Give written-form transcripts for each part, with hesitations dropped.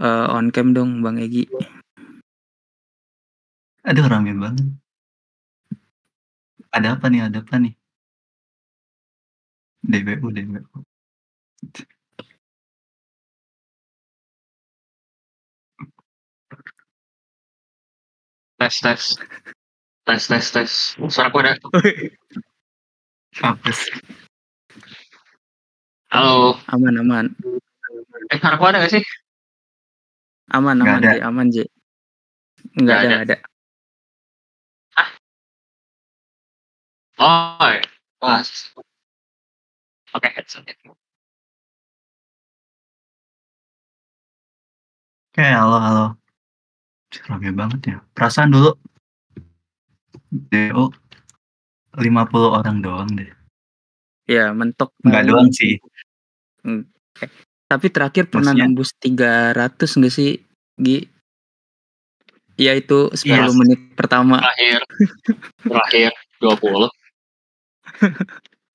On cam dong Bang Egi. Aduh rame banget. Ada apa nih? DBU. Tes. Suaraku ada. Apa sih? Halo. Aman. Suaraku ada gak sih? Aman Nggak J. Nggak ada. Hah? Oh, pas. Oke, headset. Oke, halo. Rame banget ya. Perasaan dulu DO 50 orang doang deh. Ya, mentok. Nggak doang sih. Tapi terakhir pernah Maksudnya, nembus 300 nggak sih, Gi? Ya itu 10 Iya. menit pertama. Terakhir 20.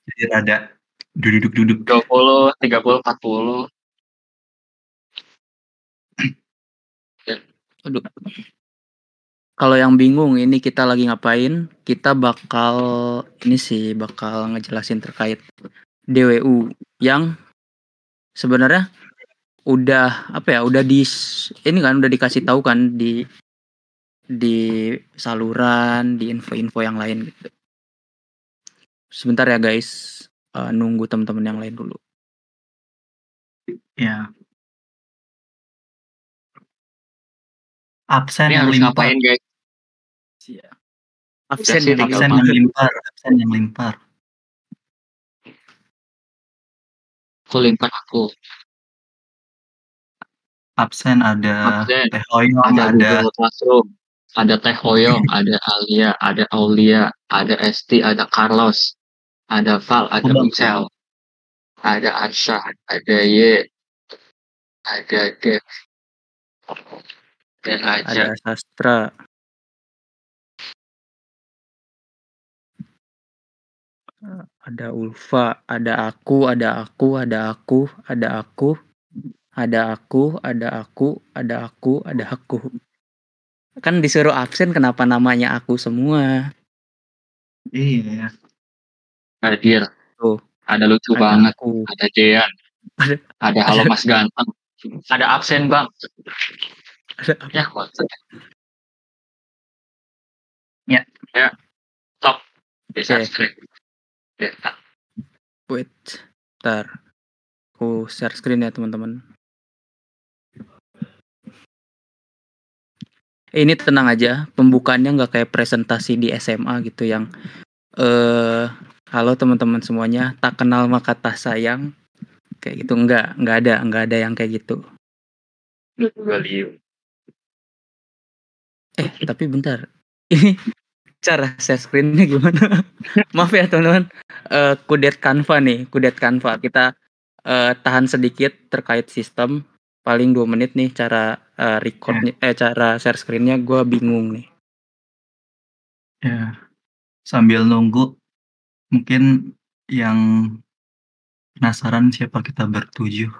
Jadi ada duduk. 20, 30, 40. Aduh. Kalau yang bingung ini kita lagi ngapain, kita bakal ngejelasin terkait DWU yang sebenarnya udah dikasih tahu kan di saluran, di info-info yang lain gitu. Sebentar ya guys, nunggu teman-teman yang lain dulu. Ya. Absen Ini yang harus limpar. ngapain guys? Absen yang limpar. Aku limpar aku. Absen ada Teh Hoyong, ada Google Classroom, ada Teh Hoyong, ada Alia, ada Aulia, ada Esti, ada Carlos, ada Val, ada Michelle, ada Arsha, ada Ye, ada Dev, dan ada Sastra, ada Ulfa, ada aku, kan disuruh absen, kenapa namanya aku semua? Iya. Hadir. Tuh, ada lucu ada banget, aku. ada Jean, ada halo Mas Ganteng, ada absen Bang. Ya, Ya, stop. Bisa screen. Wait, ntar. Aku share screen ya teman-teman. Ini tenang aja, pembukaannya nggak kayak presentasi di SMA gitu yang halo teman-teman semuanya, tak kenal maka tak sayang, kayak gitu. Nggak ada yang kayak gitu. Tapi bentar, ini cara share screen-nya gimana? Maaf ya teman-teman, kudet Canva. Kita tahan sedikit terkait sistem, paling 2 menit nih cara recordnya, cara share screen-nya gue bingung nih. Ya, sambil nunggu, mungkin yang penasaran siapa kita bertujuh.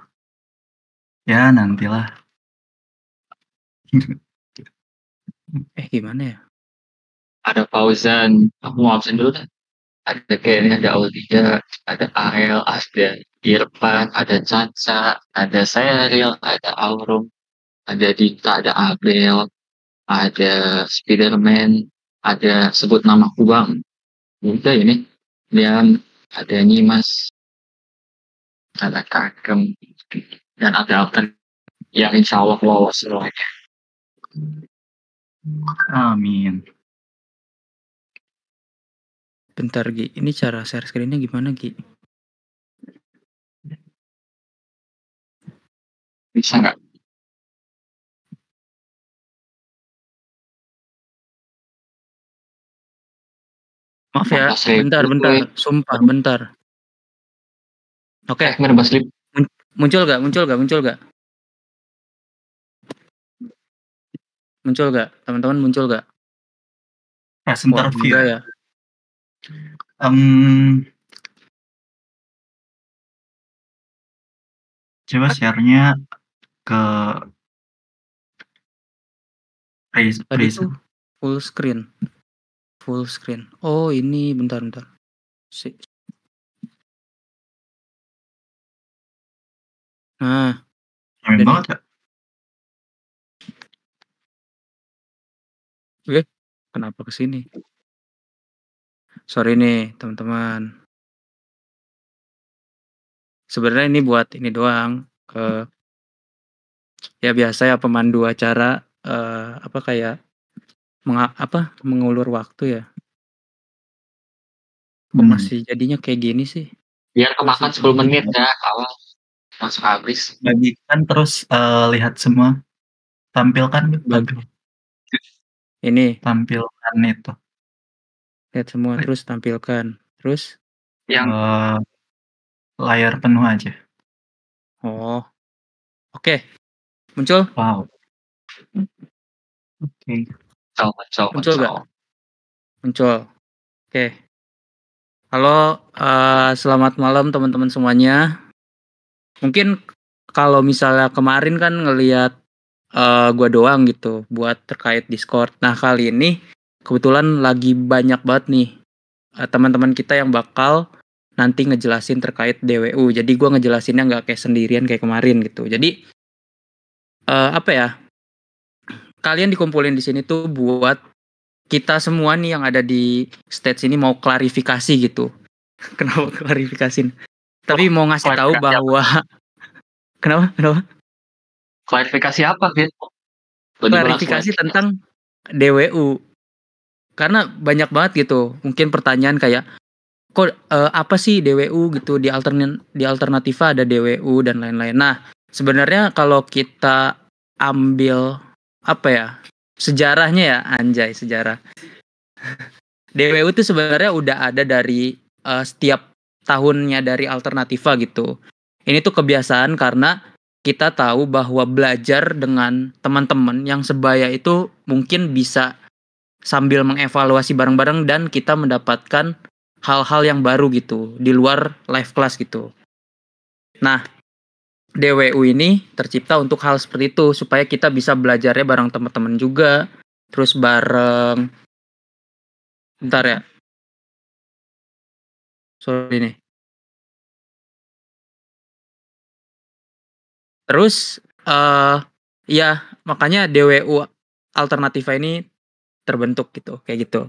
Ya, nantilah. Gimana ya? Ada Fauzan, aku mau absen dulu deh. Ada Kenny, ada Aulia, ada Ael, ada Irfan, ada Caca, ada Seril, ada Aurum, ada Dita, ada Abel, ada Spiderman, ada sebut namaku Bang. Udah ini. Dan ada Nyimas, ada Kagem, dan ada Alten yang insya Allah lolos semuanya. Amin. Bentar Gi, ini cara share screen-nya gimana Gi? Bisa nggak? Maaf ya, bentar. Sumpah, bentar. Oke. Muncul gak? Teman-teman muncul gak? Presenter view. Ya. Coba share-nya ke Tadi tuh full screen. Oh ini bentar. Nah, Rame banget ya. kenapa kesini? Sorry nih teman-teman. Sebenarnya ini buat ini doang. Ya biasa ya pemandu acara kayak mengulur waktu ya. Kok masih jadinya kayak gini sih? Biar kemakan 10 menit ya awal langsung habis. Bagikan terus lihat semua. Tampilkan Ini tampilkan itu. lihat semua terus tampilkan. Terus Yang layar penuh aja. oh. Oke. Muncul? Wow. Oke. Muncul nggak? Muncul. Oke. Halo, selamat malam teman-teman semuanya. Mungkin kalau misalnya kemarin kan ngelihat gua doang gitu buat terkait Discord. Nah, kali ini kebetulan lagi banyak banget nih teman-teman kita yang bakal nanti ngejelasin terkait DWU. Jadi gua ngejelasinnya nggak kayak sendirian kayak kemarin gitu. Jadi kalian dikumpulin di sini tuh buat kita semua nih yang ada di stage ini mau klarifikasi gitu. Kenapa klarifikasin? Tapi mau ngasih tahu bahwa Kenapa? Klarifikasi apa, Fit? Klarifikasi tentang DWU. Karena banyak banget gitu. Mungkin pertanyaan kayak kok apa sih DWU gitu, di alternativa ada DWU dan lain-lain. Nah, sebenarnya kalau kita ambil sejarahnya ya, anjay sejarah. DWU itu sebenarnya udah ada dari setiap tahunnya dari alternativa gitu. Ini tuh kebiasaan karena kita tahu bahwa belajar dengan teman-teman yang sebaya itu mungkin bisa sambil mengevaluasi bareng-bareng dan kita mendapatkan hal-hal yang baru gitu di luar live class gitu. Nah, DWU ini tercipta untuk hal seperti itu supaya kita bisa belajarnya bareng teman-teman juga, terus bareng. Bentar ya. Sorry nih. Terus ya makanya DWU alternativa ini terbentuk gitu, kayak gitu.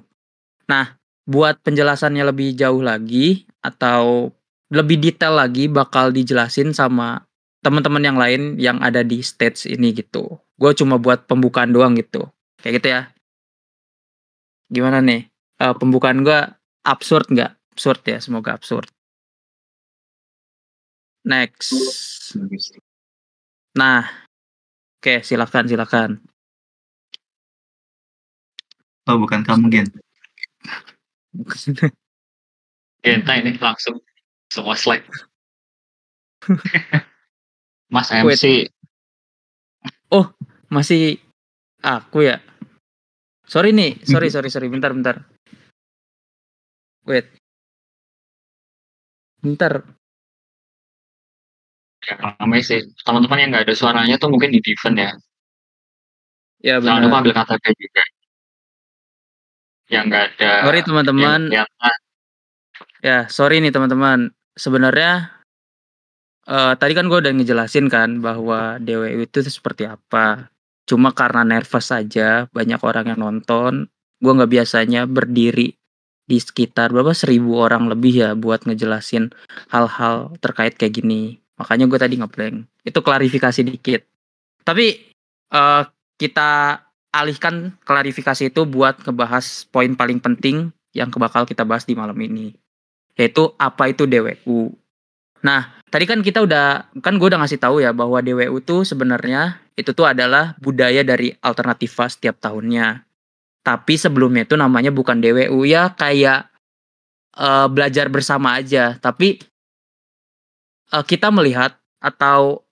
Nah, buat penjelasannya lebih jauh lagi atau lebih detail lagi bakal dijelasin sama teman-teman yang lain yang ada di stage ini gitu. Gue cuma buat pembukaan doang gitu. Kayak gitu ya. Gimana nih? Pembukaan gue absurd nggak? Absurd ya, semoga absurd. Next. Nah, oke, silakan. Oh, bukan kamu, Gen. Genta ini langsung semua slide. Mas MC. Oh, masih aku ya? Sorry nih, sorry. Bentar. Wait. Bentar. Ya, ramai sih. Teman-teman yang nggak ada suaranya tuh mungkin di event ya. Ya benar. Jangan lupa ambil KTP juga. Yang nggak ada. Sorry teman-teman. Ya, sorry nih teman-teman. Sebenarnya tadi kan gue udah ngejelasin kan bahwa DWU itu seperti apa. Cuma karena nervous saja, banyak orang yang nonton. Gue nggak biasanya berdiri di sekitar 1.000 orang lebih ya buat ngejelasin hal-hal terkait kayak gini. Makanya gue tadi ngeblank. Itu klarifikasi dikit. Tapi kita alihkan klarifikasi itu buat ngebahas poin paling penting yang bakal kita bahas di malam ini. Yaitu apa itu DWU. Nah, tadi kan gue udah ngasih tahu ya bahwa DWU tuh sebenarnya itu tuh adalah budaya dari alternativa setiap tahunnya. Tapi sebelumnya itu namanya bukan DWU ya, kayak belajar bersama aja. Tapi kita melihat atau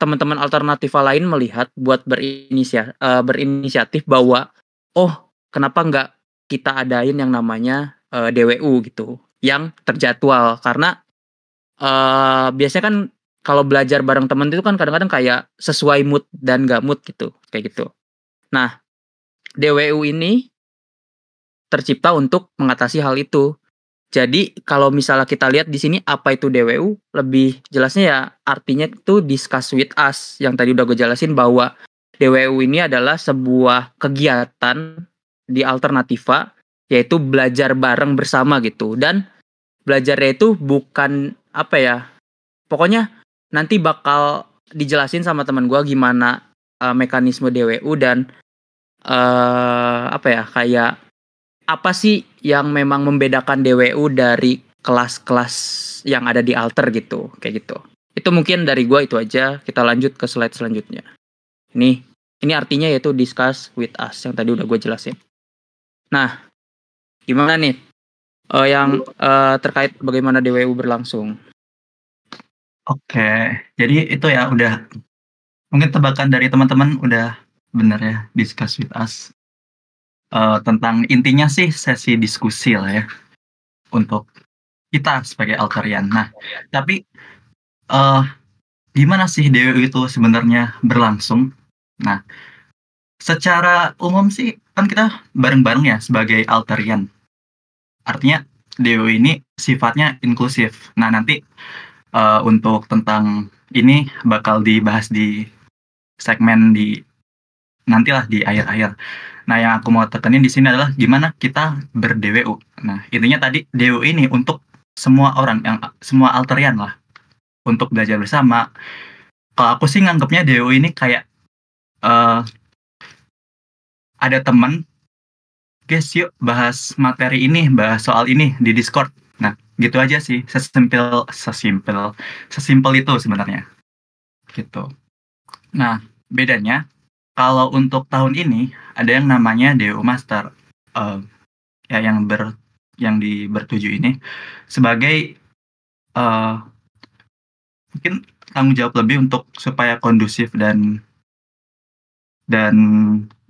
teman-teman alternativa lain melihat buat berinisiatif bahwa kenapa nggak kita adain yang namanya DWU gitu yang terjadwal, karena biasanya kan kalau belajar bareng temen itu kan kadang-kadang kayak sesuai mood dan gak mood gitu, kayak gitu. Nah, DWU ini tercipta untuk mengatasi hal itu. Jadi kalau misalnya kita lihat di sini apa itu DWU, lebih jelasnya ya artinya itu discuss with us, yang tadi udah gue jelasin bahwa DWU ini adalah sebuah kegiatan di Alternativa, yaitu belajar bareng bersama gitu. Dan belajarnya itu bukan apa ya, pokoknya nanti bakal dijelasin sama teman gue gimana mekanisme DWU dan apa ya, kayak apa sih yang memang membedakan DWU dari kelas-kelas yang ada di Alter gitu, kayak gitu. Itu mungkin dari gua itu aja. Kita lanjut ke slide selanjutnya. Ini artinya yaitu discuss with us yang tadi udah gue jelasin. Nah, gimana nih yang terkait bagaimana DWU berlangsung? Oke, jadi itu ya udah mungkin tebakan dari teman-teman udah bener ya, discuss with us. Tentang intinya sih sesi diskusi lah ya untuk kita sebagai Alterian. Nah, tapi gimana sih DWU itu sebenarnya berlangsung? Nah, secara umum sih kan kita bareng-bareng ya sebagai Alterian. Artinya DWU ini sifatnya inklusif. Nah, nanti untuk tentang ini bakal dibahas di segmen nantilah di akhir-akhir. Nah, yang aku mau tekenin di sini adalah gimana kita ber-DWU. Nah, intinya tadi DWU ini untuk semua orang, semua Alterian lah, untuk belajar bersama. Kalau aku sih nganggapnya DWU ini kayak ada teman, guys yuk bahas materi ini, bahas soal ini di Discord. Nah, gitu aja sih, sesimpel itu sebenarnya. Gitu. Nah, bedanya kalau untuk tahun ini ada yang namanya DWU Master, ya yang bertuju ini sebagai mungkin tanggung jawab lebih untuk supaya kondusif dan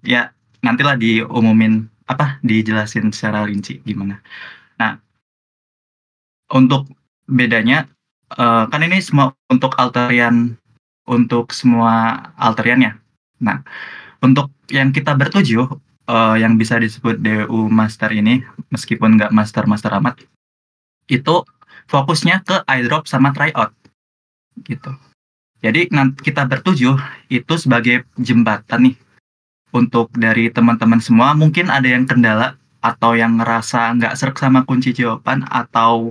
ya nantilah diumumin dijelasin secara rinci gimana. Nah, untuk bedanya kan ini semua untuk Alterian, untuk semua Alterian ya. Nah, untuk yang kita bertujuh, yang bisa disebut DWU Master ini, meskipun nggak master amat, itu fokusnya ke iDrop sama tryout, gitu. Jadi kita bertujuh itu sebagai jembatan nih, untuk dari teman-teman semua, mungkin ada yang kendala, atau yang ngerasa nggak serk sama kunci jawaban, atau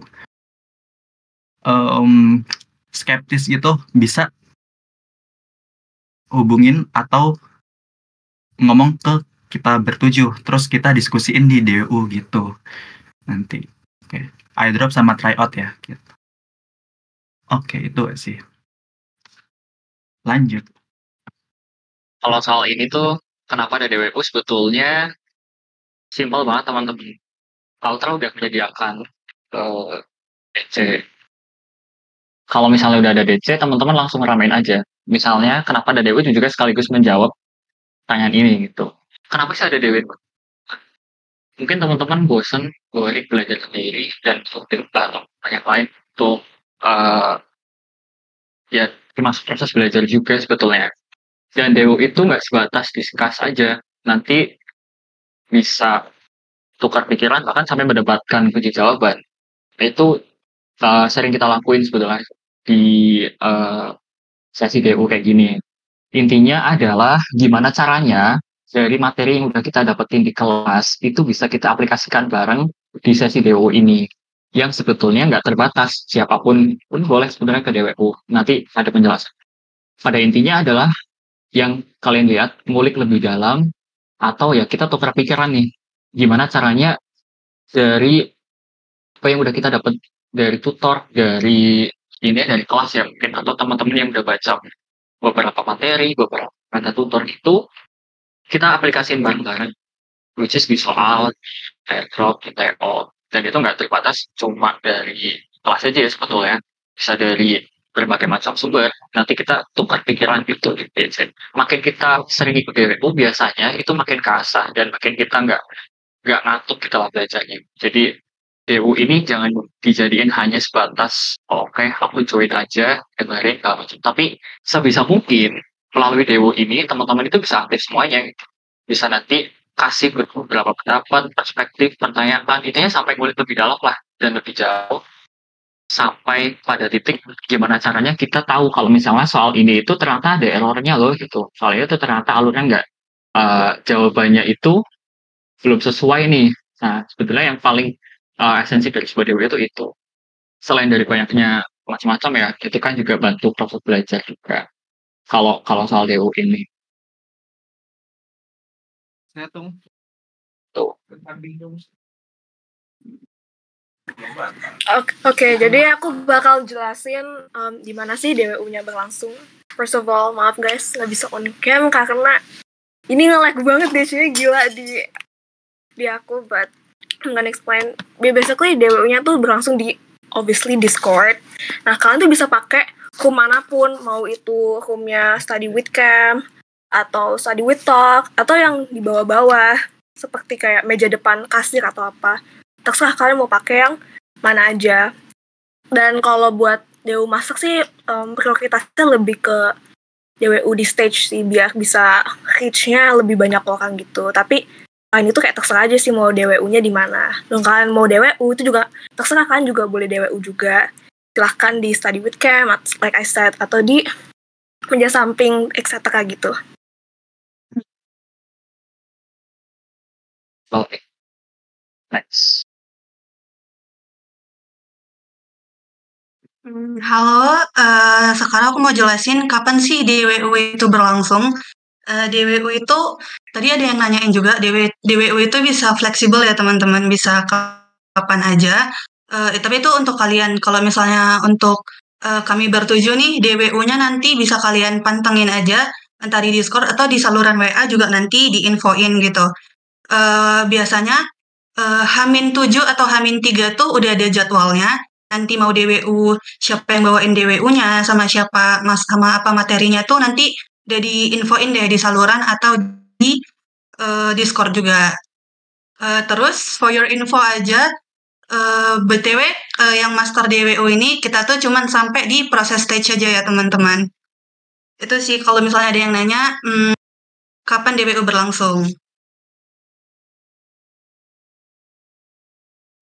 skeptis gitu, bisa hubungin atau ngomong ke kita bertujuh, terus kita diskusiin di DWU gitu nanti. Oke. iDrop sama tryout ya gitu. Oke, itu sih. Lanjut. Kalau soal ini tuh kenapa ada DWU, sebetulnya simpel banget teman-teman. Altra udah menyediakan DC. Kalau misalnya udah ada DC, teman-teman langsung ramein aja. Misalnya kenapa ada DWU juga sekaligus menjawab pertanyaan ini gitu. Kenapa sih ada DWU? Mungkin teman-teman bosen belajar sendiri dan atau banyak lain untuk ya termasuk proses belajar juga sebetulnya. Dan DWU itu nggak sebatas discuss aja, nanti bisa tukar pikiran bahkan sampai mendapatkan kunci jawaban. Itu sering kita lakuin sebetulnya di sesi DWU kayak gini. Intinya adalah gimana caranya dari materi yang udah kita dapetin di kelas itu bisa kita aplikasikan bareng di sesi DWU ini, yang sebetulnya nggak terbatas, siapapun pun boleh sebenarnya ke DWU. Nanti ada penjelasan. Pada intinya adalah yang kalian lihat, ngulik lebih dalam, atau ya kita tukar pikiran nih, gimana caranya dari apa yang udah kita dapat dari tutor, dari kelas ya mungkin, atau teman-teman yang udah baca beberapa materi, beberapa kata tutor itu, kita aplikasiin bareng-bareng, which is di soal, airdrop, di TO, dan itu nggak terbatas cuma dari kelas aja ya sebetulnya, bisa dari berbagai macam sumber. Nanti kita tukar pikiran gitu di PC. Makin kita sering ikut DWU, biasanya itu makin kasar dan makin kita nggak ngantuk kita lah belajarnya. Jadi DWU ini jangan dijadiin hanya sebatas oke, aku join aja, dengerin kalau macam. Tapi sebisa mungkin melalui DWU ini teman-teman itu bisa aktif semuanya. Bisa nanti kasih beberapa pendapat, perspektif, pertanyaan, intinya sampai ngulik lebih dalam lah dan lebih jauh sampai pada titik gimana caranya kita tahu kalau misalnya soal ini itu ternyata ada errornya loh gitu. Soalnya itu ternyata alurnya nggak jawabannya itu belum sesuai nih. Nah, sebetulnya yang paling esensi dari sebuah DW itu. Selain dari banyaknya macam-macam ya, itu kan juga bantu proses belajar juga. Kalau soal DW ini Saya tuh tuh. Oke, jadi aku bakal jelasin di mana sih DWU-nya berlangsung. First of all, maaf guys, nggak bisa on cam karena ini nge-lag banget deh, cuy, gila di aku, but I'm gonna explain. Basically, DWU-nya tuh berlangsung di, obviously, Discord. Nah, kalian tuh bisa pakai room manapun, mau itu roomnya study with cam, atau study with talk, atau yang di bawah-bawah, seperti kayak meja depan kasir atau apa. Terserah kalian mau pakai yang mana aja. Dan kalau buat DWU masak sih prioritasnya lebih ke DWU di stage sih, biar bisa reach-nya lebih banyak orang gitu. Tapi kalian itu kayak terserah aja sih mau DWU-nya di mana. Dan kalian mau DWU itu juga terserah, kalian juga boleh DWU juga. Silahkan di study with cam, like I said, atau di meja samping, etc. gitu. Oke. Next. Halo, sekarang aku mau jelasin kapan sih DWU itu berlangsung. DWU itu, tadi ada yang nanyain juga, DWU itu bisa fleksibel ya teman-teman, bisa kapan aja. Tapi itu untuk kalian, kalau misalnya untuk kami bertujuh nih, DWU-nya nanti bisa kalian pantengin aja, entah di Discord atau di saluran WA juga nanti diinfoin gitu. Biasanya H-7 atau H-3 tuh udah ada jadwalnya. Nanti mau DWU, siapa yang bawain DWU-nya, sama siapa, sama apa materinya tuh nanti udah diinfoin deh di saluran atau di Discord juga. Terus for your info aja, BTW yang master DWU ini kita tuh cuman sampai di proses stage aja ya teman-teman. Itu sih kalau misalnya ada yang nanya, kapan DWU berlangsung.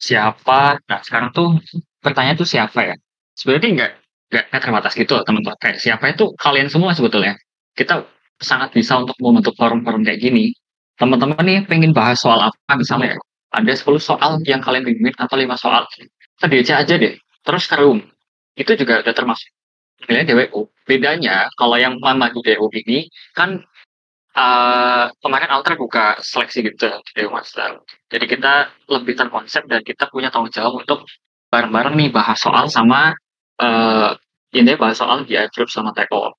Siapa? Nah, sekarang tuh pertanyaan tuh siapa ya? Sebenarnya nggak terbatas gitu loh, teman-teman. Kayak siapa itu kalian semua sebetulnya. Kita sangat bisa untuk membentuk forum-forum kayak gini. Teman-teman nih pengen bahas soal apa misalnya, ada 10 soal yang kalian bingung atau 5 soal. Kita diajak aja deh. Terus ke room. Itu juga udah termasuk nilai DWU. Bedanya kalau yang mama di DWU ini kan kemarin Alter buka seleksi gitu di DWU Master. Jadi kita lebih terkonsep dan kita punya tanggung jawab untuk bareng-bareng nih bahas soal sama ini bahas soal di group sama TKO.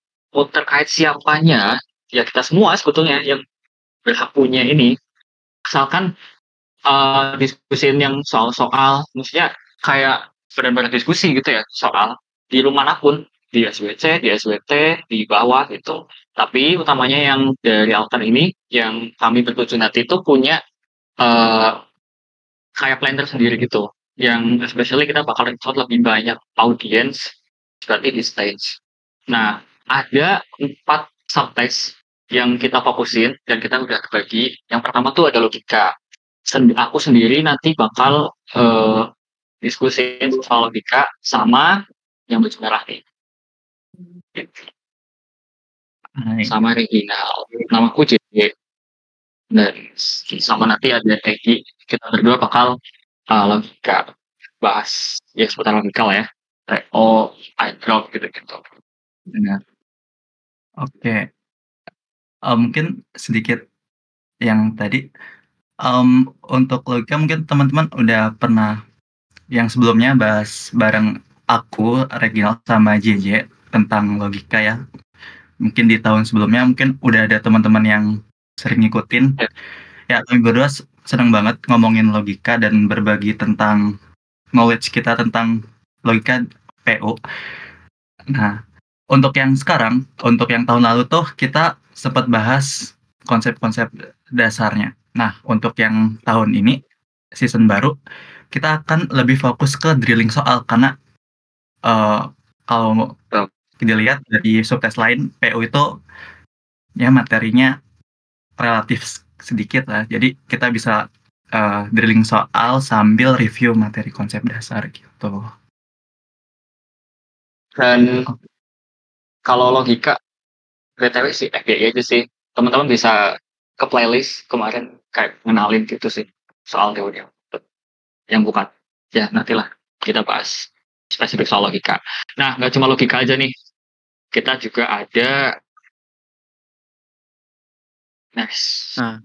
Terkait siapanya, ya kita semua sebetulnya yang berhak punya ini. Misalkan diskusin yang soal-soal, maksudnya kayak benar-benar diskusi gitu ya soal di rumah manapun, di SWC, di SWT, di bawah gitu. Tapi utamanya yang dari Alter ini, yang kami bertujuan nanti itu punya kayak plan tersendiri gitu. Yang especially kita bakal record lebih banyak audience seperti di stage. Nah, ada 4 subtext yang kita fokusin dan kita udah bagi. Yang pertama tuh ada logika. Aku sendiri nanti bakal diskusiin soal logika sama yang baju merah nih. Sama Reginal. Namaku JD. Dan sama nanti ada Egi. Kita berdua bakal logika. Bahas ya seputar logika lah ya. TO, iDrop gitu-gitu. Benar. Oke. Mungkin sedikit yang tadi. Untuk logika mungkin teman-teman udah pernah yang sebelumnya bahas bareng aku, Reginald, sama JJ tentang logika ya. Mungkin di tahun sebelumnya mungkin udah ada teman-teman yang sering ngikutin. Ya, kami berdua senang banget ngomongin logika dan berbagi tentang knowledge kita tentang logika PO. Nah, untuk yang sekarang, untuk yang tahun lalu tuh kita sempat bahas konsep-konsep dasarnya. Nah, untuk yang tahun ini, season baru, kita akan lebih fokus ke drilling soal karena kalau dilihat dari subtest lain, PO itu ya materinya relatif sedikit lah. Jadi kita bisa drilling soal sambil review materi konsep dasar gitu. Dan kalau logika, BTW sih FYI aja sih. Teman-teman bisa ke playlist kemarin kayak ngenalin gitu sih soal teori yang bukan. Ya nantilah kita bahas spesifik soal logika. Nah, nggak cuma logika aja nih. Kita juga ada next. Nah,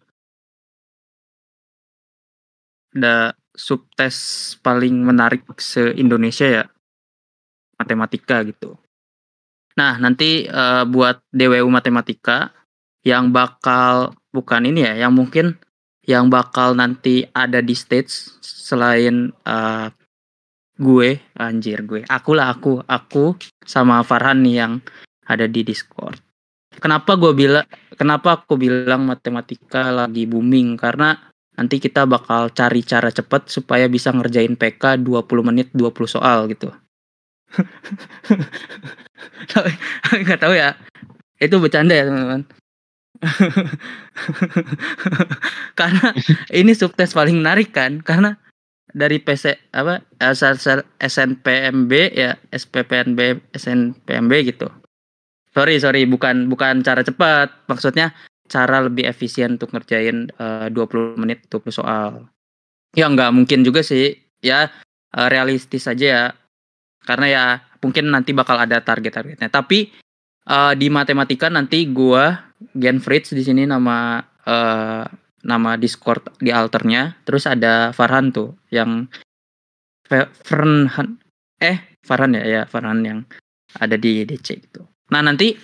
ada subtes paling menarik se-Indonesia ya, matematika gitu. Nah, nanti buat DWU Matematika yang bakal bukan ini ya, yang mungkin yang bakal nanti ada di stage selain aku sama Farhan nih yang ada di Discord. Kenapa aku bilang matematika lagi booming? Karena nanti kita bakal cari cara cepat supaya bisa ngerjain PK 20 menit 20 soal gitu. Nggak tahu ya. Itu bercanda ya, teman-teman. Karena ini subtes paling menarik kan, karena dari SNPMB ya, SPPNB, SNPMB gitu. Sorry, bukan cara cepat. Maksudnya cara lebih efisien untuk ngerjain 20 menit 20 soal. Ya nggak mungkin juga sih. Ya realistis aja ya. Karena ya mungkin nanti bakal ada target-targetnya. Tapi di matematika nanti gua Gen Fritz di sini nama Discord di alternya. Terus ada Farhan tuh yang Farhan ya Farhan yang ada di DC itu. Nah, nanti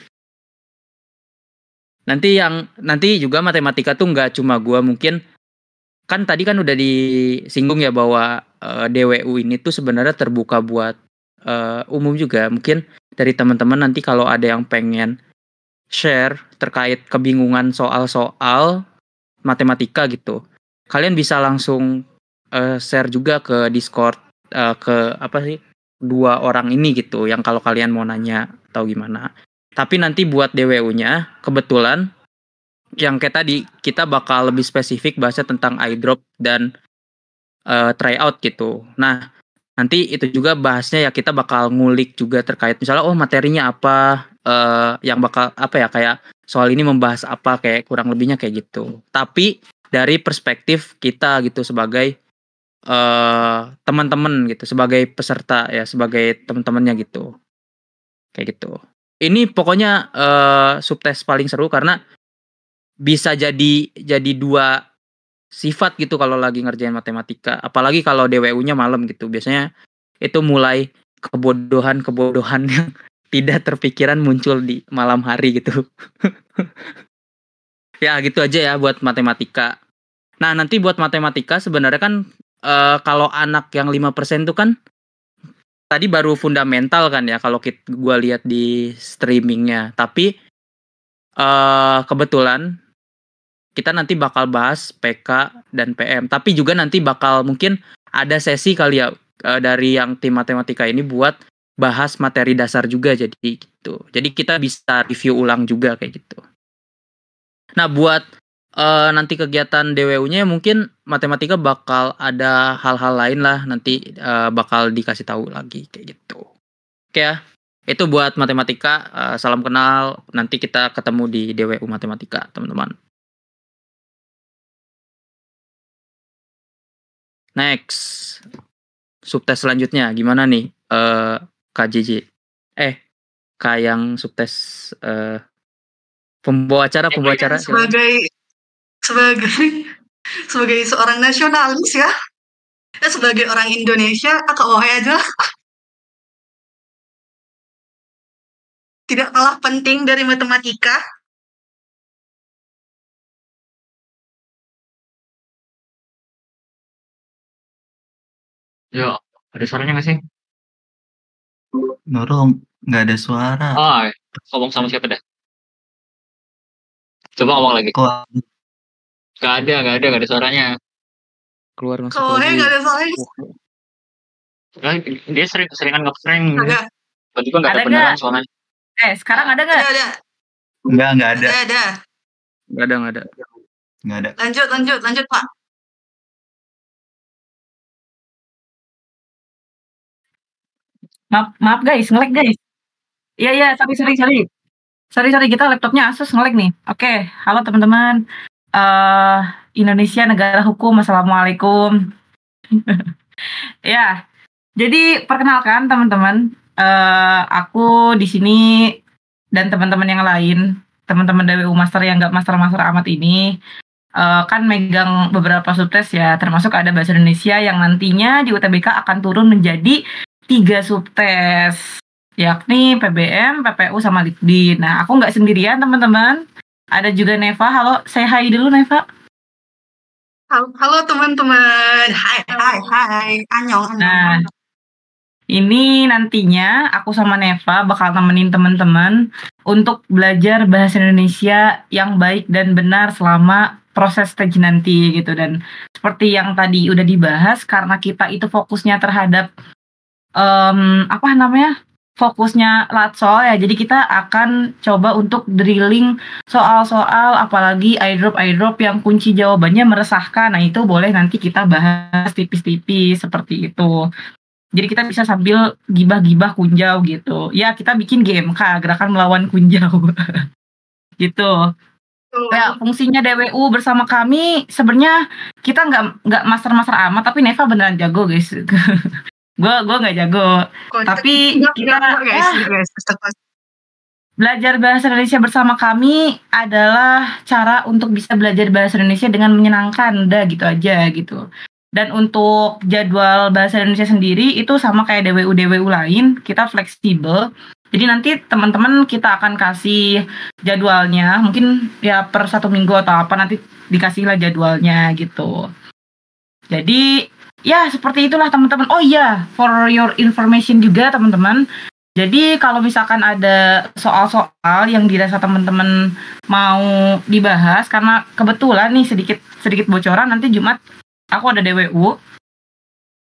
juga matematika tuh nggak cuma gua, mungkin kan tadi kan udah disinggung ya bahwa DWU ini tuh sebenarnya terbuka buat umum juga. Mungkin dari teman-teman nanti kalau ada yang pengen share terkait kebingungan soal-soal matematika gitu, kalian bisa langsung share juga ke Discord ke dua orang ini gitu, yang kalau kalian mau nanya atau gimana. Tapi nanti buat DWU-nya kebetulan yang kayak tadi kita bakal lebih spesifik bahasa tentang eyedrop dan tryout gitu. Nah, nanti itu juga bahasnya ya kita bakal ngulik juga terkait misalnya materinya apa, yang bakal kayak soal ini membahas apa, kayak kurang lebihnya kayak gitu. Tapi dari perspektif kita gitu sebagai teman-teman gitu, sebagai peserta ya, sebagai teman-temannya gitu. Kayak gitu. Ini pokoknya subtes paling seru karena bisa jadi dua sifat gitu kalau lagi ngerjain matematika, apalagi kalau DWU-nya malam gitu. Biasanya itu mulai kebodohan yang tidak terpikiran muncul di malam hari gitu. Ya gitu aja ya buat matematika. Nah, nanti buat matematika sebenarnya kan kalau anak yang 5% itu kan tadi baru fundamental kan ya kalau gue lihat di streamingnya. Tapi kebetulan kita nanti bakal bahas PK dan PM. Tapi juga nanti bakal mungkin ada sesi kali ya dari yang tim matematika ini buat bahas materi dasar juga, jadi gitu. Jadi kita bisa review ulang juga kayak gitu. Nah, buat nanti kegiatan DWU-nya mungkin matematika bakal ada hal-hal lain lah, nanti bakal dikasih tahu lagi kayak gitu. Oke ya, itu buat matematika. Salam kenal, nanti kita ketemu di DWU Matematika, teman-teman. Next, subtes selanjutnya gimana nih, KJJ? Kak yang subtes pembawa acara. Sebagai seorang nasionalis ya, sebagai orang Indonesia, Kak Ohe aja tidak kalah penting dari matematika. Yo, ada suaranya nggak sih? Nurul, nggak ada suara. Ngomong sama siapa dah? Coba ngomong lagi. Nggak ada suaranya. Keluar masuk Kak Ohe lagi. nggak ada suaranya. Dia seringan nge-prank. Ada. Tiba-tiba nggak ada beneran suaranya. Sekarang ada nggak? Ada. Nggak ada. Ada. Nggak ada. Nggak ada. Lanjut, Pak. Maaf guys, nge-lag guys. Iya, sorry, kita laptopnya Asus nge-lag nih. Oke, halo teman-teman. Indonesia negara hukum, assalamualaikum. Ya, jadi perkenalkan teman-teman, aku di sini dan teman-teman yang lain, teman-teman DWU Master yang nggak master-master amat ini, kan megang beberapa subtes ya, termasuk ada bahasa Indonesia yang nantinya di UTBK akan turun menjadi 3 subtes, yakni PBM, PPU, sama Litbin. Nah, aku nggak sendirian teman-teman, ada juga Neva. Halo, say hi dulu Neva. Halo teman-teman. Hai. Annyeong. Nah, ini nantinya aku sama Neva bakal nemenin teman-teman untuk belajar bahasa Indonesia yang baik dan benar selama proses stage nanti gitu. Dan seperti yang tadi udah dibahas, karena kita itu fokusnya terhadap fokusnya Latsol ya, jadi kita akan coba untuk drilling soal-soal, apalagi eyedrop yang kunci jawabannya meresahkan. Nah, itu boleh nanti kita bahas tipis-tipis seperti itu. Jadi kita bisa sambil gibah-gibah kunjau gitu. Ya, kita bikin GMK, gerakan melawan kunjau. Gitu. Ya, fungsinya DWU bersama kami sebenarnya kita nggak master amat, tapi Neva beneran jago guys. gue nggak jago, tapi kita belajar bahasa Indonesia bersama kami adalah cara untuk bisa belajar bahasa Indonesia dengan menyenangkan, udah gitu aja gitu. Dan untuk jadwal bahasa Indonesia sendiri itu sama kayak DWU lain, kita fleksibel. Jadi nanti teman-teman kita akan kasih jadwalnya, mungkin ya per 1 minggu atau apa, nanti dikasihlah jadwalnya gitu. Jadi ya seperti itulah teman-teman. Oh iya, for your information juga teman-teman. Jadi kalau misalkan ada soal-soal yang dirasa teman-teman mau dibahas, karena kebetulan nih sedikit bocoran, nanti Jumat aku ada DWU.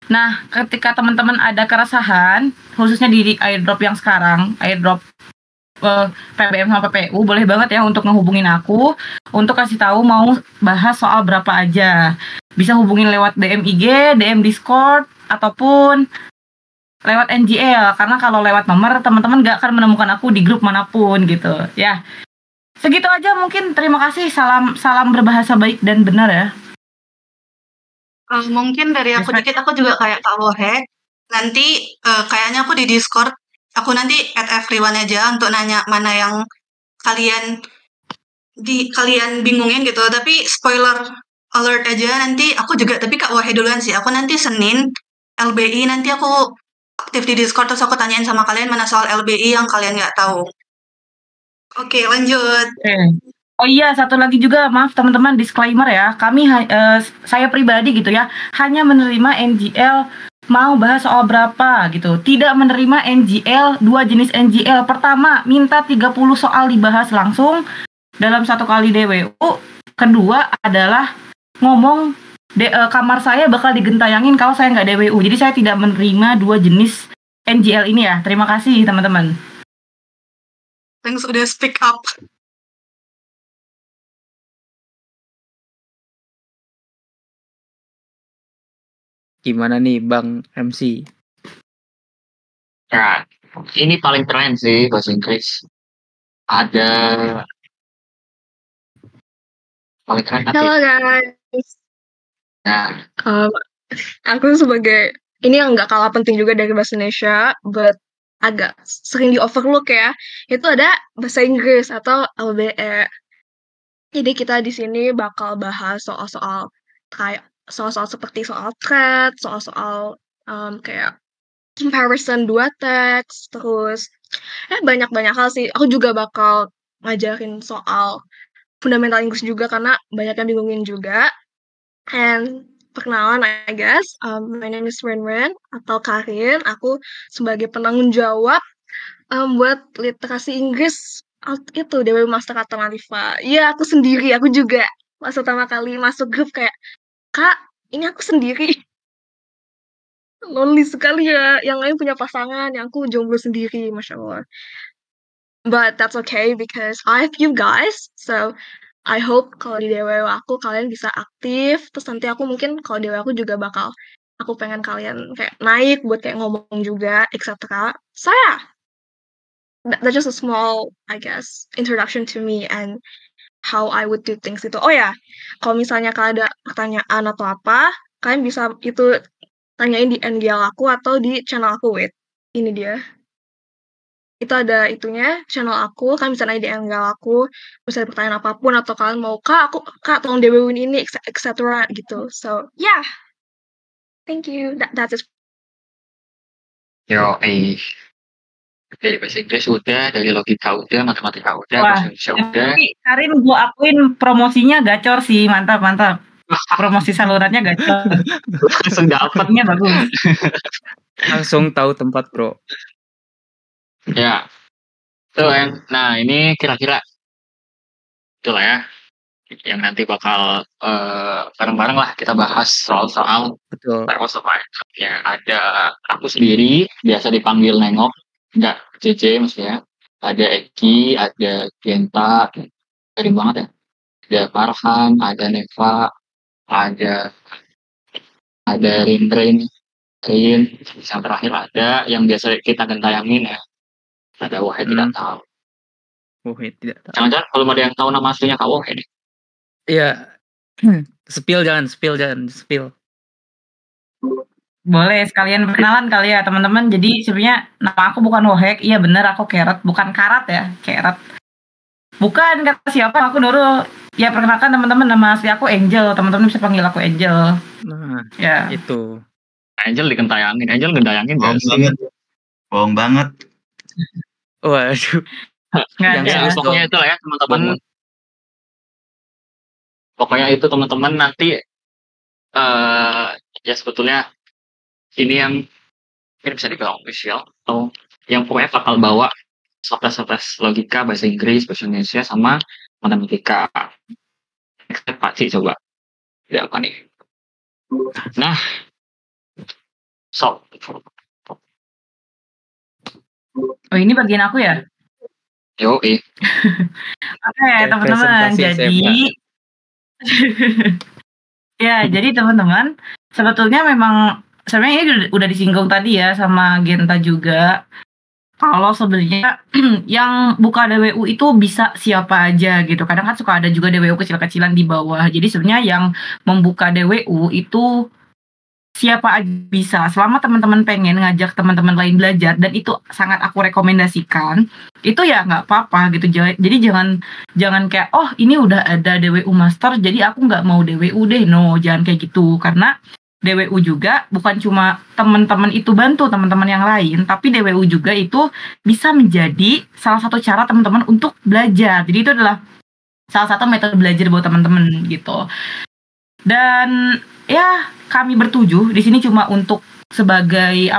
Nah, ketika teman-teman ada keresahan, khususnya di airdrop yang sekarang, airdrop PBM sama PPU, boleh banget ya untuk ngehubungin aku untuk kasih tahu mau bahas soal berapa aja. Bisa hubungin lewat DM IG, DM Discord, ataupun lewat NGL, karena kalau lewat nomor teman-teman gak akan menemukan aku di grup manapun gitu ya. Segitu aja mungkin. Terima kasih. Salam berbahasa baik dan benar ya. Mungkin dari aku dikit, aku juga kayak Kak Wohe. Nanti kayaknya aku di Discord, aku nanti add everyone aja untuk nanya mana yang kalian bingungin gitu. Tapi spoiler alert aja, nanti aku juga, tapi Kak Wohe duluan sih. Aku nanti Senin LBI, nanti aku aktif di Discord, terus aku tanyain sama kalian mana soal LBI yang kalian nggak tahu. Oke, lanjut. Oh iya, satu lagi juga, maaf teman-teman, disclaimer ya. Kami, saya pribadi gitu ya, hanya menerima NGL mau bahas soal berapa gitu. Tidak menerima NGL, 2 jenis NGL. Pertama, minta 30 soal dibahas langsung dalam 1 kali DWU. Kedua adalah ngomong, kamar saya bakal digentayangin kalau saya nggak DWU. Jadi saya tidak menerima 2 jenis NGL ini ya. Terima kasih teman-teman. Thanks udah speak up. Gimana nih Bang MC? Ya, ini paling keren sih bahasa Inggris. Ada paling keren apa? Halo guys. Nah, Aku sebagai ini yang nggak kalah penting juga dari bahasa Indonesia, but agak sering di overlook ya. Itu ada bahasa Inggris atau LBE. Jadi kita di sini bakal bahas soal-soal kayak soal-soal seperti soal thread, soal-soal kayak comparison 2 teks, terus banyak hal sih. Aku juga bakal ngajarin soal fundamental Inggris juga karena banyak yang bingungin juga. And perkenalan, I guess, my name is Ren atau Karin. Aku sebagai penanggung jawab buat literasi Inggris itu DWU Master Alternativa. Iya, aku sendiri, aku juga pas pertama kali masuk grup kayak, Kak, ini aku sendiri. Lonely sekali ya, yang lain punya pasangan, yang aku jomblo sendiri, Masya Allah. But that's okay because I have you guys, so I hope kalau di DWU aku kalian bisa aktif, terus nanti aku mungkin kalau DWU aku juga aku pengen kalian kayak naik buat kayak ngomong juga, etc. So yeah, that's just a small, I guess, introduction to me and how I would do things itu. Oh ya, kalau misalnya kalian ada pertanyaan atau apa, kalian bisa itu tanyain di NGL aku atau di channel aku. Wait, ini dia. Itu ada itunya, channel aku, kalian bisa nanya di NGL aku, bisa ada pertanyaan apapun, atau kalian mau, Kak, tolong DWU ini, etc. gitu. So, yeah. Thank you. That's it. Yo, dari bahasa Inggris udah, dari logika udah, matematika udah, Wah, bahasa Indonesia udah. tapi Karin gue akuin promosinya gacor sih, mantap. Promosi salurannya gacor. Langsung dapet. Dapatnya bagus. Langsung tahu tempat, bro. Ya. Tuh, nah ini kira-kira itulah ya yang nanti bakal bareng-bareng lah kita bahas soal Betul. Levels of Art. Ya, ada aku sendiri biasa dipanggil Nengok, enggak JJ maksudnya. Ada Eki, ada Genta, keren banget ya. Ada Farhan, ada Neva, ada Rin, yang terakhir ada yang biasa kita akan tayangin ya. Ada Wahid tidak tahu. Wahid tidak tahu. Jangan-jangan kalau ada yang tahu nama aslinya Kak Wahid. Iya. Spill. Boleh sekalian perkenalan kali ya teman-teman. Jadi sebenarnya nama aku bukan Wohek, iya bener aku Carrot, bukan Karat ya, Carrot. Bukan kata siapa, aku Nurul. Ya perkenalkan teman-teman, nama asli aku Angel, teman-teman bisa panggil aku Angel. Nah, ya itu. Angel dikentayangin, Angel ngedayangin bohong banget. Waduh. Yang pokoknya itu lah ya teman-teman. Pokoknya itu teman-teman nanti ya sebetulnya ini yang bisa dibilang official atau yang pokoknya bakal bawa soft-test logika, bahasa Inggris, bahasa Indonesia sama matematika. Pasti coba. Tidak apa nih. Nah, oh ini bagian aku ya? Oke, teman-teman. Jadi ya, jadi teman-teman, sebetulnya memang sebenarnya ini udah disinggung tadi ya sama Genta juga. Kalau sebenarnya yang buka DWU itu bisa siapa aja gitu. Kadang kan suka ada juga DWU kecil-kecilan di bawah. Jadi sebenarnya yang membuka DWU itu siapa aja bisa. Selama teman-teman pengen ngajak teman-teman lain belajar dan itu sangat aku rekomendasikan, itu ya nggak apa-apa gitu. Jadi jangan kayak oh ini udah ada DWU Master jadi aku nggak mau DWU deh. No, jangan kayak gitu. Karena DWU juga bukan cuma teman-teman itu bantu teman-teman yang lain, tapi DWU juga itu bisa menjadi salah satu cara teman-teman untuk belajar. Jadi itu adalah salah satu metode belajar buat teman-teman gitu. Dan ya kami bertujuh di sini cuma untuk sebagai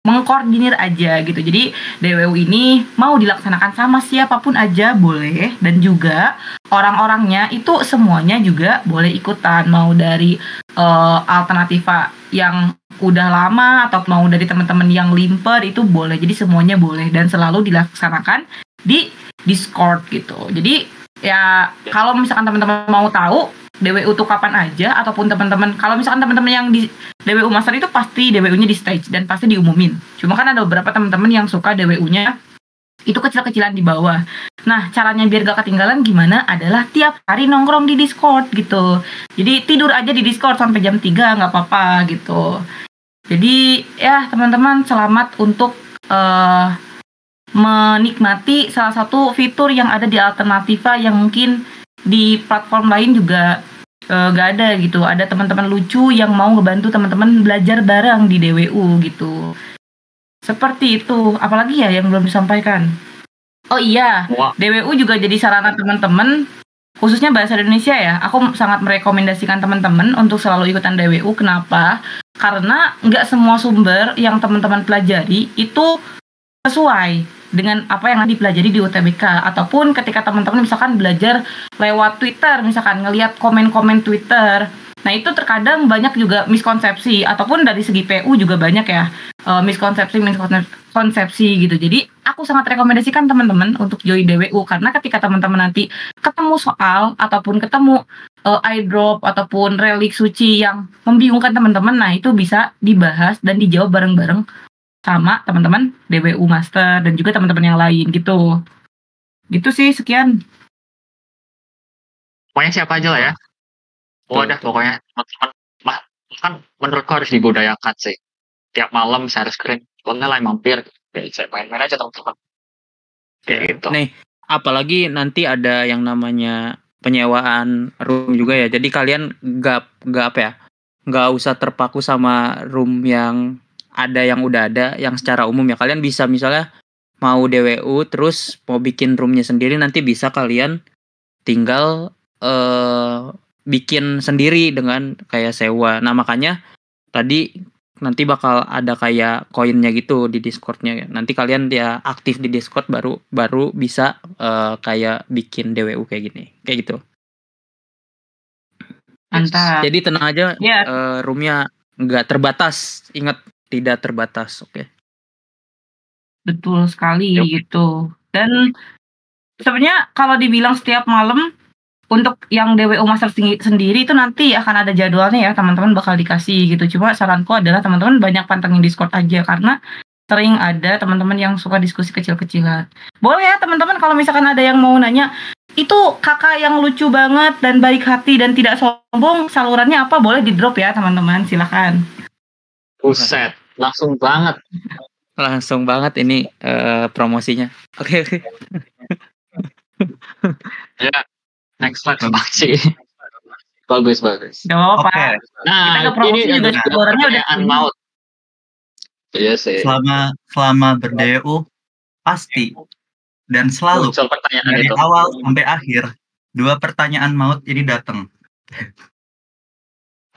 mengkoordinir aja gitu. Jadi DWU ini mau dilaksanakan sama siapapun aja boleh, dan juga orang-orangnya itu semuanya juga boleh ikutan, mau dari alternativa yang udah lama atau mau dari teman-teman yang limper itu boleh. Jadi semuanya boleh dan selalu dilaksanakan di Discord gitu. Jadi ya kalau misalkan teman-teman mau tahu DWU tuh kapan aja, ataupun teman-teman kalau misalkan teman-teman yang di DWU Master itu pasti DWU-nya di stage dan pasti diumumin. Cuma kan ada beberapa teman-teman yang suka DWU-nya itu kecil-kecilan di bawah. Nah, caranya biar gak ketinggalan gimana adalah tiap hari nongkrong di Discord gitu. Jadi tidur aja di Discord sampai jam 3 nggak apa-apa gitu. Jadi ya teman-teman selamat untuk menikmati salah satu fitur yang ada di Alternativa yang mungkin di platform lain juga gak ada gitu. Ada teman-teman lucu yang mau ngebantu teman-teman belajar bareng di DWU gitu. Seperti itu. Apalagi ya yang belum disampaikan? Oh iya, DWU juga jadi sarana teman-teman, khususnya bahasa Indonesia ya. Aku sangat merekomendasikan teman-teman untuk selalu ikutan DWU. Kenapa? Karena nggak semua sumber yang teman-teman pelajari itu sesuai dengan apa yang dipelajari di UTBK, ataupun ketika teman-teman misalkan belajar lewat Twitter, misalkan ngelihat komen-komen Twitter. Nah itu terkadang banyak juga miskonsepsi, ataupun dari segi PU juga banyak ya miskonsepsi konsepsi gitu. Jadi aku sangat rekomendasikan teman-teman untuk join DWU karena ketika teman-teman nanti ketemu soal ataupun ketemu eyedrop ataupun relik suci yang membingungkan teman-teman, nah itu bisa dibahas dan dijawab bareng-bareng sama teman-teman DWU Master dan juga teman-teman yang lain gitu. Gitu sih, sekian. Pokoknya siapa aja lah ya. Wadah, pokoknya teman-teman kan menurutku harus dibudayakan sih. Tiap malam share screen, pokoknya lah mampir, saya main-main aja teman-teman. Kayak gitu. Nih, apalagi nanti ada yang namanya penyewaan room juga ya. Jadi kalian nggak usah terpaku sama room yang udah ada, yang secara umum ya. Kalian bisa misalnya mau DWU terus mau bikin roomnya sendiri, nanti bisa kalian tinggal bikin sendiri dengan kayak sewa. Nah makanya tadi nanti bakal ada kayak koinnya gitu di Discord-nya. Nanti kalian dia aktif di Discord baru bisa kayak bikin DWU kayak gini, kayak gitu. Mantap. Jadi tenang aja, Ya. roomnya nggak terbatas. Ingat, tidak terbatas. Oke. Betul sekali Yup. gitu. Dan sebenarnya kalau dibilang setiap malam untuk yang DWU Master sendiri itu nanti akan ada jadwalnya ya, teman-teman bakal dikasih gitu. Cuma saranku adalah teman-teman banyak pantengin Discord aja karena sering ada teman-teman yang suka diskusi kecil-kecilan. Boleh ya teman-teman kalau misalkan ada yang mau nanya, itu kakak yang lucu banget dan baik hati dan tidak sombong, salurannya apa? Boleh di-drop ya teman-teman, silakan. Buset, langsung banget. Langsung banget ini promosinya. Oke. Ya, next sih. Bagus. Gak apa-apa. Oke. Nah, Kita ke promosi ini juga ada salurannya udah pertanyaan punya. maut. Iya sih. Selama ber-DWU pasti dan selalu Muncul pertanyaan dari itu. awal sampai akhir 2 pertanyaan maut ini datang.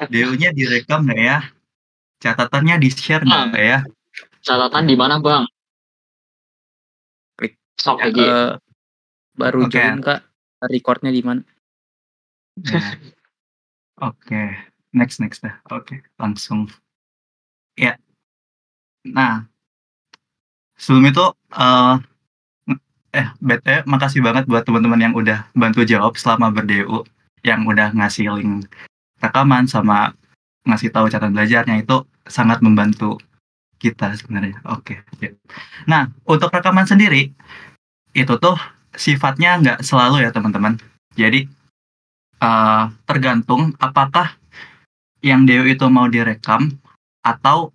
DWU-nya direkam nggak ya? Catatannya di-share nggak ya? Catatan di mana, Bang? Klik. Sok lagi. Baru Oke. join Kak, recordnya di mana? Ya. Oke, next dah. Oke, langsung. Ya. Nah, sebelum itu BTW makasih banget buat teman-teman yang udah bantu jawab selama ber-DWU, yang udah ngasih link rekaman sama ngasih tahu catatan belajarnya, itu sangat membantu kita sebenarnya. Oke. Ya. Nah, untuk rekaman sendiri itu tuh sifatnya nggak selalu ya teman-teman. Jadi tergantung apakah yang DWU itu mau direkam atau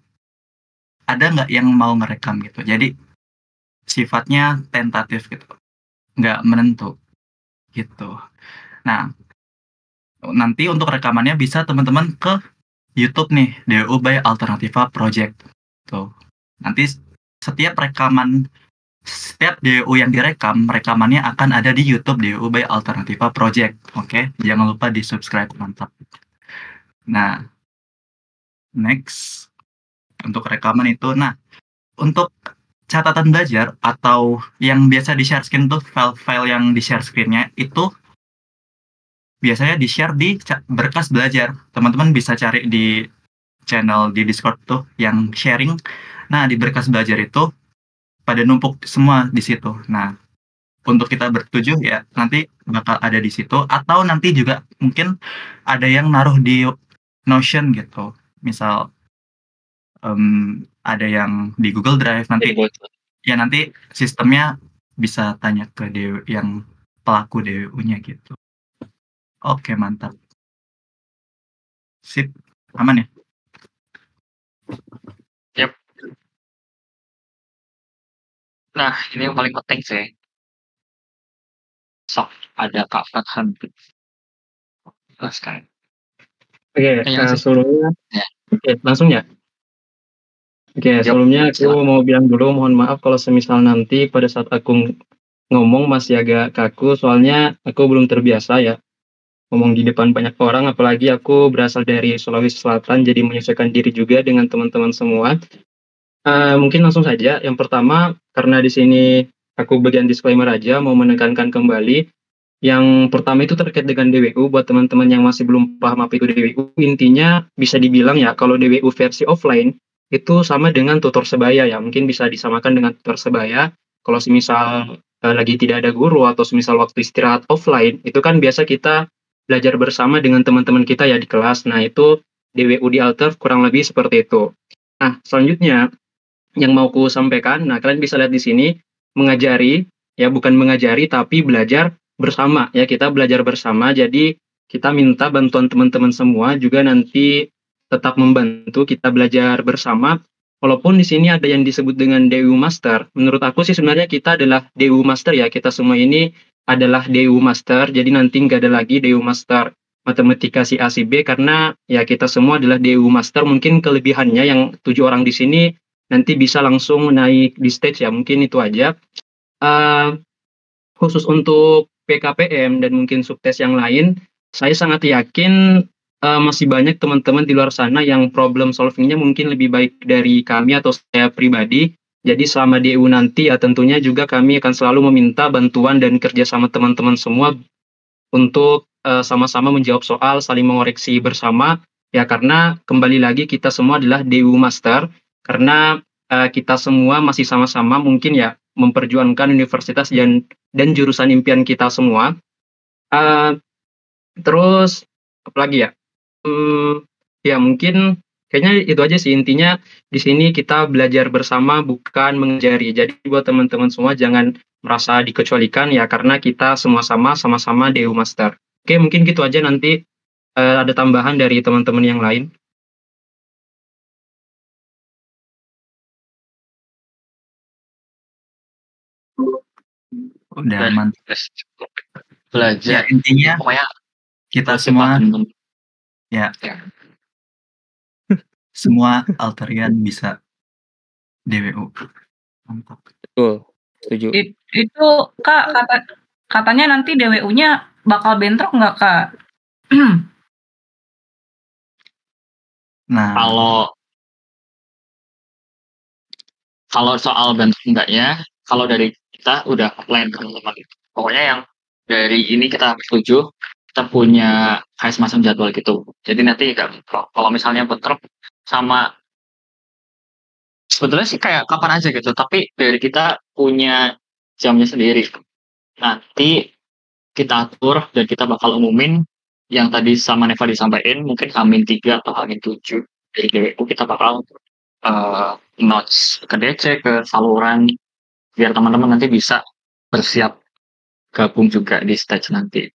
ada nggak yang mau ngerekam gitu. Jadi sifatnya tentatif gitu, nggak menentu gitu. Nah, nanti untuk rekamannya bisa teman-teman ke YouTube nih, DWU by Alternativa Project. Tuh. Nanti setiap DWU yang direkam, rekamannya akan ada di YouTube DWU by Alternativa Project. Oke, jangan lupa di-subscribe, mantap. Nah, next untuk rekaman itu. Nah, untuk catatan belajar atau yang biasa di-share screen tuh, file-file yang di-share screen-nya itu biasanya di-share di berkas belajar. Teman-teman bisa cari di channel di Discord tuh yang sharing. Nah, di berkas belajar itu pada numpuk semua di situ. Nah, untuk kita bertujuh ya nanti bakal ada di situ, atau nanti juga mungkin ada yang naruh di Notion gitu. Misal ada yang di Google Drive nanti. Ya nanti sistemnya bisa tanya ke yang pelaku DWU-nya gitu. Oke, mantap. Sip, aman ya? Yep. Nah, ini yang paling penting sih. Sok, ada Kak Fathan. Jelaskan. Oke, sebelumnya, Ya. Oke, langsung ya. Oke, sebelumnya aku mau bilang dulu, mohon maaf kalau semisal nanti pada saat aku ngomong masih agak kaku, soalnya aku belum terbiasa ya ngomong di depan banyak orang, apalagi aku berasal dari Sulawesi Selatan, jadi menyesuaikan diri juga dengan teman-teman semua. Mungkin langsung saja. Yang pertama, karena di sini aku bagian disclaimer aja, mau menekankan kembali. Yang pertama itu terkait dengan DWU, buat teman-teman yang masih belum paham apa itu DWU, intinya bisa dibilang ya, kalau DWU versi offline, itu sama dengan tutor sebaya ya. Mungkin bisa disamakan dengan tutor sebaya. Kalau semisal lagi tidak ada guru atau semisal waktu istirahat offline, itu kan biasa kita belajar bersama dengan teman-teman kita ya di kelas. Nah, itu DWU di Alter kurang lebih seperti itu. Nah, selanjutnya yang mau ku sampaikan, nah kalian bisa lihat di sini, mengajari, ya bukan mengajari tapi belajar bersama ya, kita belajar bersama, jadi kita minta bantuan teman-teman semua juga nanti tetap membantu kita belajar bersama. Walaupun di sini ada yang disebut dengan DWU Master, menurut aku sih sebenarnya kita adalah DWU Master ya, kita semua ini adalah DWU Master, jadi nanti nggak ada lagi DWU Master Matematika si A si B, karena ya kita semua adalah DWU Master. Mungkin kelebihannya yang 7 orang di sini nanti bisa langsung naik di stage ya, mungkin itu aja. Khusus untuk PKPM dan mungkin subtes yang lain, saya sangat yakin masih banyak teman-teman di luar sana yang problem solvingnya mungkin lebih baik dari kami atau saya pribadi. Jadi selama DU nanti ya tentunya juga kami akan selalu meminta bantuan dan kerja sama teman-teman semua untuk sama-sama menjawab soal, saling mengoreksi bersama. Ya karena kembali lagi kita semua adalah DU Master, karena kita semua masih sama-sama mungkin ya memperjuangkan universitas dan jurusan impian kita semua. Terus apalagi ya? Ya mungkin kayaknya itu aja sih, intinya di sini kita belajar bersama bukan mengajari. Jadi buat teman-teman semua jangan merasa dikecualikan ya, karena kita sama-sama DU Master. Oke, mungkin gitu aja, nanti ada tambahan dari teman-teman yang lain. Udah aman. Ya, Belajar. intinya Pokoknya kita semua ya semua Alterian bisa DWU. Mantap. Betul, setuju. Itu Kak, katanya nanti DWU-nya bakal bentrok nggak Kak? Nah, kalau soal bentrok enggaknya, kalau dari kita udah plan teman-teman. Pokoknya yang dari ini kita setuju, kita punya kayak semacam jadwal gitu. Jadi nanti nggak bentrok. Kalau misalnya bentrok sama, sebetulnya sih kayak kapan aja gitu, tapi dari kita punya jamnya sendiri. Nanti kita atur dan kita bakal umumin yang tadi sama Neva disampaikan, mungkin H-3 atau H-7 dari DWU kita bakal notes ke DC, ke saluran, biar teman-teman nanti bisa bersiap gabung juga di stage nanti.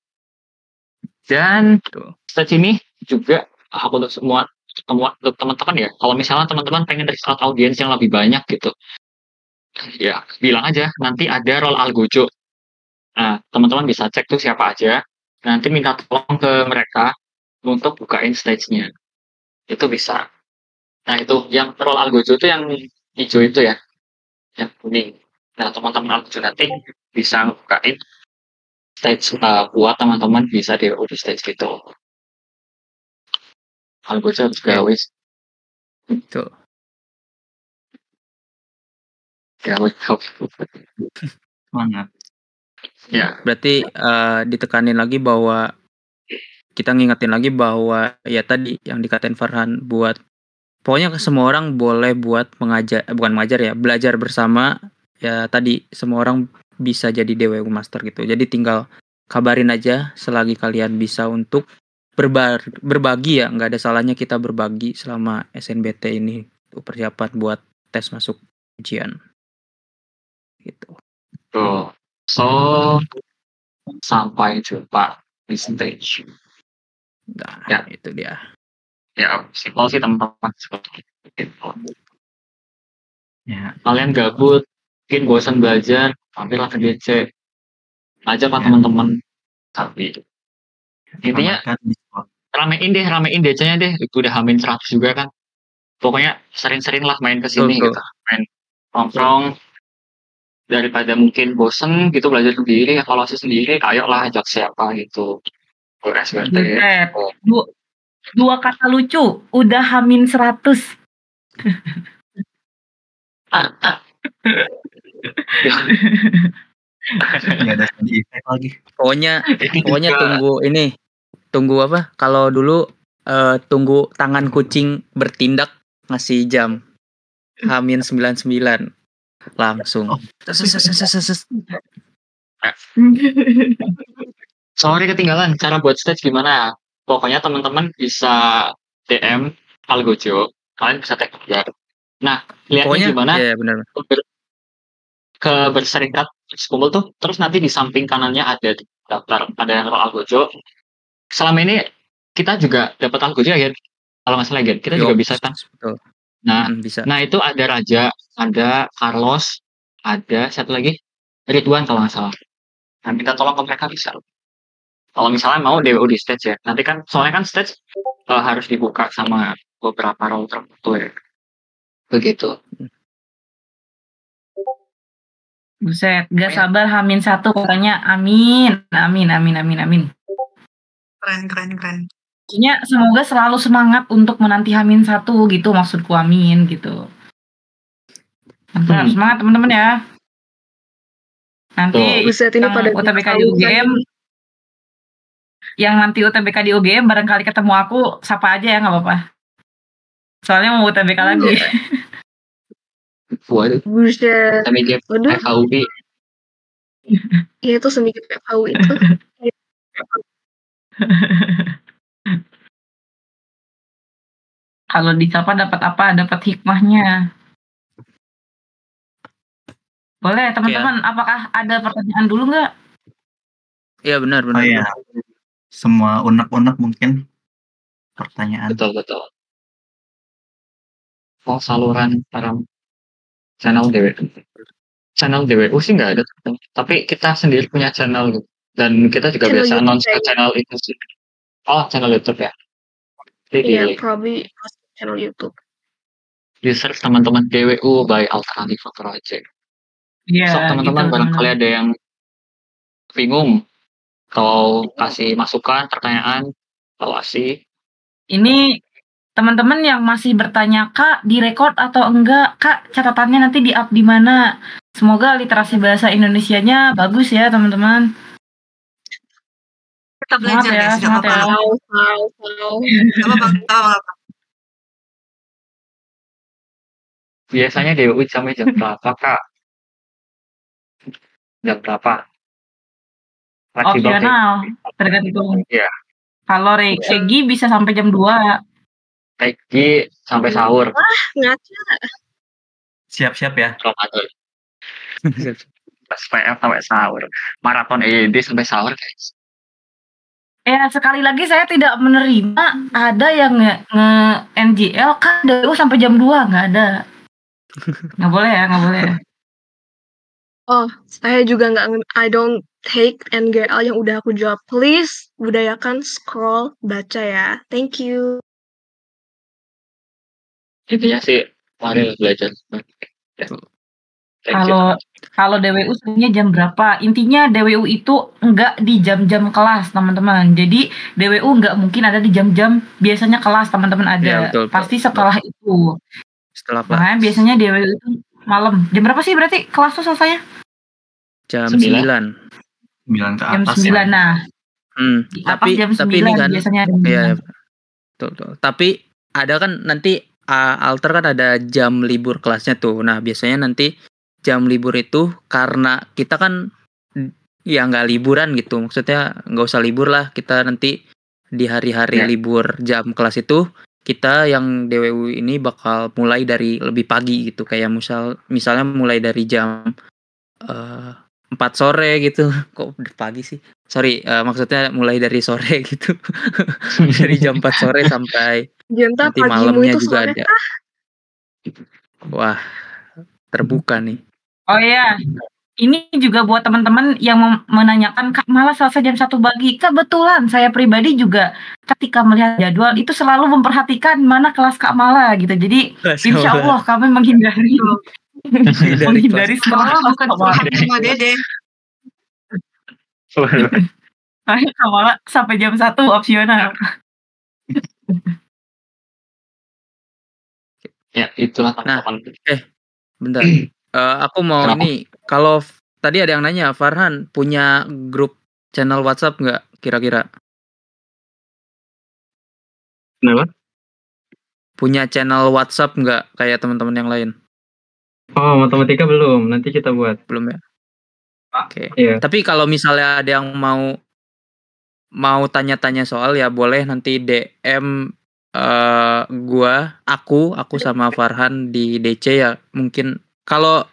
Dan stage ini juga aku untuk semua untuk teman-teman ya, kalau misalnya teman-teman pengen dari slot audiens yang lebih banyak gitu, ya bilang aja, nanti ada role algojo. Nah, teman-teman bisa cek tuh siapa aja, nanti minta tolong ke mereka untuk bukain stage-nya. Itu bisa. Nah, itu yang role algojo itu yang hijau itu ya, yang kuning. Nah, teman-teman algojo nanti bisa bukain stage buat teman-teman bisa di stage gitu. Algojo harus gawe. Betul. Gawe. semangat. Ya. Berarti ditekanin lagi bahwa kita ngingetin lagi bahwa ya tadi yang dikatain Farhan, buat pokoknya semua orang boleh buat bukan mengajar ya, belajar bersama ya, tadi semua orang bisa jadi DWU Master gitu. Jadi tinggal kabarin aja selagi kalian bisa untuk berbagi ya, nggak ada salahnya kita berbagi selama SNBT ini untuk persiapan buat tes masuk ujian gitu. Tuh. So, sampai jumpa di stage. Nah, ya. Itu dia. Ya, simpel sih teman-teman. Seperti itu. Ya. Kalian gabut, mungkin bosan belajar, mampirlah ke DC. Ajak pak teman-teman. Tapi intinya ramein DC-nya deh. Itu udah hamin 100 juga kan. Pokoknya sering-sering lah main ke sini gitu. Main nongkrong. Daripada mungkin bosen gitu belajar sendiri, evaluasi sendiri, ayolah ajak siapa gitu. Dua kata lucu, udah hamin 100. Nggak ada sound effect lagi. Pokoknya tunggu apa? Kalau dulu tunggu tangan kucing bertindak ngasih jam. H-99 langsung. Oh. Sorry ketinggalan cara buat stage gimana. Pokoknya teman-teman bisa DM Algojo, kalian bisa tag dia. Nah, lihatnya Pokoknya gimana iya benar. ke berserikat sekumpul tuh, terus nanti di samping kanannya ada daftar, ada yang Algojo. Selama ini kita juga dapat Algojo ya, Gen? Kalau nggak salah, Gen, kita juga bisa kan. Betul. Nah, Bisa. nah itu ada Raja, ada Carlos, ada satu lagi Ridwan kalau nggak salah. Nah, minta tolong ke mereka bisa. Kalau misalnya mau DWU di stage ya, nanti kan soalnya kan stage harus dibuka sama beberapa role tertentu ya. Begitu. Buset, gak sabar H-1 pokoknya. Amin. Keren. Maksudnya semoga selalu semangat untuk menanti H-1 gitu, maksudku amin gitu. Semangat teman-teman ya. Nanti Buset, ini yang pada UTBK di UGM, yang nanti UTBK di UGM barangkali ketemu aku, sapa aja ya, nggak apa-apa. Soalnya mau UTBK lagi. Waduh. Buset. Semikip FHUI. Iya itu semikip FHUI itu. Kalau disapa dapat apa? Dapat hikmahnya. Boleh teman-teman, apakah ada pertanyaan dulu nggak? Iya benar. Oh iya. Semua unek-unek mungkin pertanyaan. Betul. Oh, saluran para channel DWU sih nggak ada, tapi kita sendiri punya channel gitu. Dan kita juga Channel biasa YouTube announce ke kayaknya. channel itu sih. Oh, channel YouTube ya. Iya, probably channel YouTube. Di search teman-teman DWU by Alternative Project. Iya, So, teman-teman gitu, barangkali ada yang bingung, kalau kasih masukan, pertanyaan, evaluasi. Ini teman-teman yang masih bertanya, Kak, direkod atau enggak? Kak, catatannya nanti di-up di mana? Semoga literasi bahasa Indonesianya bagus ya, teman-teman. Kita belajar ya, semangat ya. Apa. Biasanya DWU sampai jam berapa, Kak? Jam berapa? Opsional, tergantung. Iya. Kalau Regi bisa sampai jam 2. Regi sampai sahur. Wah, ngaca. Siap-siap ya. Ramadan. Pas PM sampai sahur. Maraton ED sampai sahur, guys. Sekali lagi saya tidak menerima ada yang nge-NGL kan DWU sampai jam 2, nggak ada. Nggak boleh ya. Oh, saya juga I don't take NGL yang udah aku jawab. Please, budayakan scroll, baca ya. Thank you. Intinya sih, mari belajar. Kalau DWU sebenarnya jam berapa? Intinya DWU itu nggak di jam-jam kelas, teman-teman. Jadi DWU nggak mungkin ada di jam-jam biasanya kelas, teman-teman ada. Ya, betul, pasti setelah itu. Setelah makanya biasanya DWU itu malam. Jam berapa sih berarti kelas tuh selesainya? Jam 9. 9 ke Jam atas 9 ya. nah. Tapi jam 9 ini kan biasanya. Iya. Betul. Tapi ada kan nanti Alter kan ada jam libur kelasnya tuh. Nah, biasanya nanti jam libur itu karena kita kan ya nggak liburan gitu. Maksudnya nggak usah libur lah. Kita nanti di hari-hari libur jam kelas itu kita yang DWU ini bakal mulai dari lebih pagi gitu. Kayak misalnya mulai dari jam 4 sore gitu. Kok udah pagi sih? Sorry, maksudnya mulai dari sore gitu. Dari jam 4 sore sampai Genta, nanti malamnya juga ada. Wah, terbuka nih. Oh iya, ini juga buat teman-teman yang menanyakan, Kak Mala selesai jam 1 pagi. Kebetulan saya pribadi juga ketika melihat jadwal itu selalu memperhatikan mana kelas Kak Mala gitu. Jadi insya Allah kami menghindari sekolah bukan curhat sama Dede. Saya Kak Mala sampai jam 1 opsional. Ya, itulah teman-teman. Bentar. Aku mau ini, kalau tadi ada yang nanya, Farhan punya grup channel WhatsApp nggak kira-kira? Kenapa? Punya channel WhatsApp nggak kayak teman-teman yang lain? Oh, matematika belum. Nanti kita buat. Belum ya? Oke. Iya. Tapi kalau misalnya ada yang mau tanya-tanya soal ya boleh nanti DM aku sama Farhan di DC ya. Mungkin kalau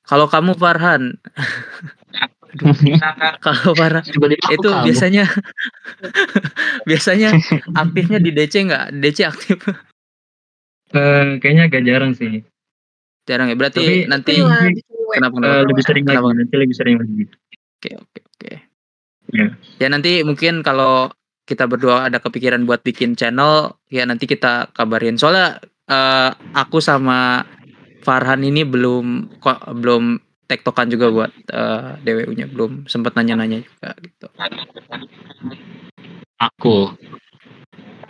kamu Farhan, kalau Farhan Tiba-tiba aku itu kamu. biasanya aktifnya di DC nggak? DC aktif Kayaknya agak jarang sih. jarang ya. Berarti Tapi nanti Sering lah di cewek. kenapa? lebih sering Kenapa? lagi. Nanti lebih sering lagi. Oke. Ya. Ya nanti mungkin kalau kita berdua ada kepikiran buat bikin channel, ya nanti kita kabarin. Soalnya aku sama Farhan ini belum tektokan juga buat DWU-nya, belum sempat nanya-nanya juga gitu. Aku.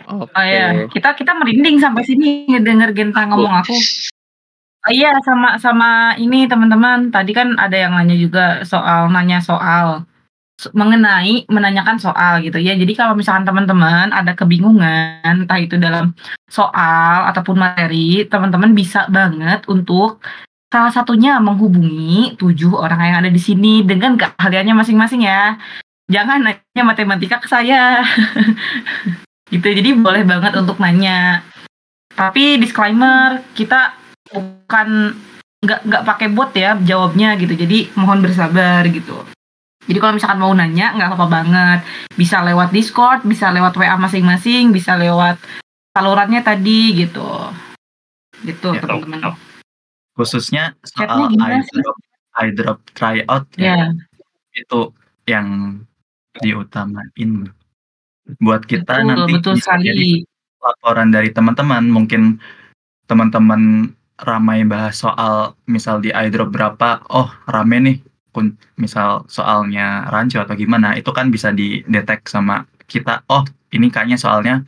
Oke. Oh ya, kita merinding sampai sini ngedenger Genta ngomong aku. Oh iya, sama ini teman-teman. Tadi kan ada yang nanya soal menanyakan soal gitu ya. Jadi kalau misalkan teman-teman ada kebingungan entah itu dalam soal ataupun materi, teman-teman bisa banget untuk salah satunya menghubungi 7 orang yang ada di sini dengan keahliannya masing-masing ya. Jangan nanya matematika ke saya. Gitu. Jadi boleh banget untuk nanya. Tapi disclaimer, kita bukan nggak pakai bot ya jawabnya gitu. Jadi mohon bersabar gitu. Jadi kalau misalkan mau nanya nggak apa-apa banget. Bisa lewat Discord, bisa lewat WA masing-masing, bisa lewat salurannya tadi gitu. Gitu Ya, teman-teman. Khususnya Chatnya soal gimana sih? iDrop tryout Ya. itu yang diutamain buat kita nanti Betul bisa jadi sekali. laporan dari teman-teman. Mungkin teman-teman ramai bahas soal misal di iDrop berapa, oh rame nih misal soalnya rancu atau gimana, itu kan bisa didetek sama kita, oh ini kayaknya soalnya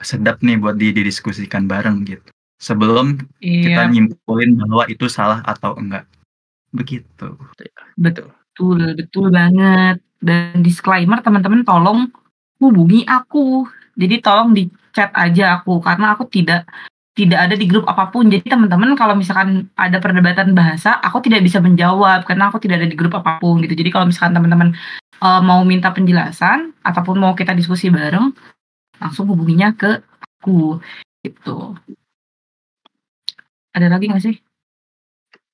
sedap nih buat didiskusikan bareng gitu sebelum kita Iya, nyimpulin bahwa itu salah atau enggak, begitu. betul banget. Dan disclaimer teman-teman tolong hubungi aku. Jadi tolong di chat aja aku karena aku tidak ada di grup apapun. Jadi teman-teman kalau misalkan ada perdebatan bahasa, aku tidak bisa menjawab karena aku tidak ada di grup apapun gitu. Jadi kalau misalkan teman-teman mau minta penjelasan ataupun mau kita diskusi bareng, langsung hubunginya ke aku gitu. Ada lagi nggak sih?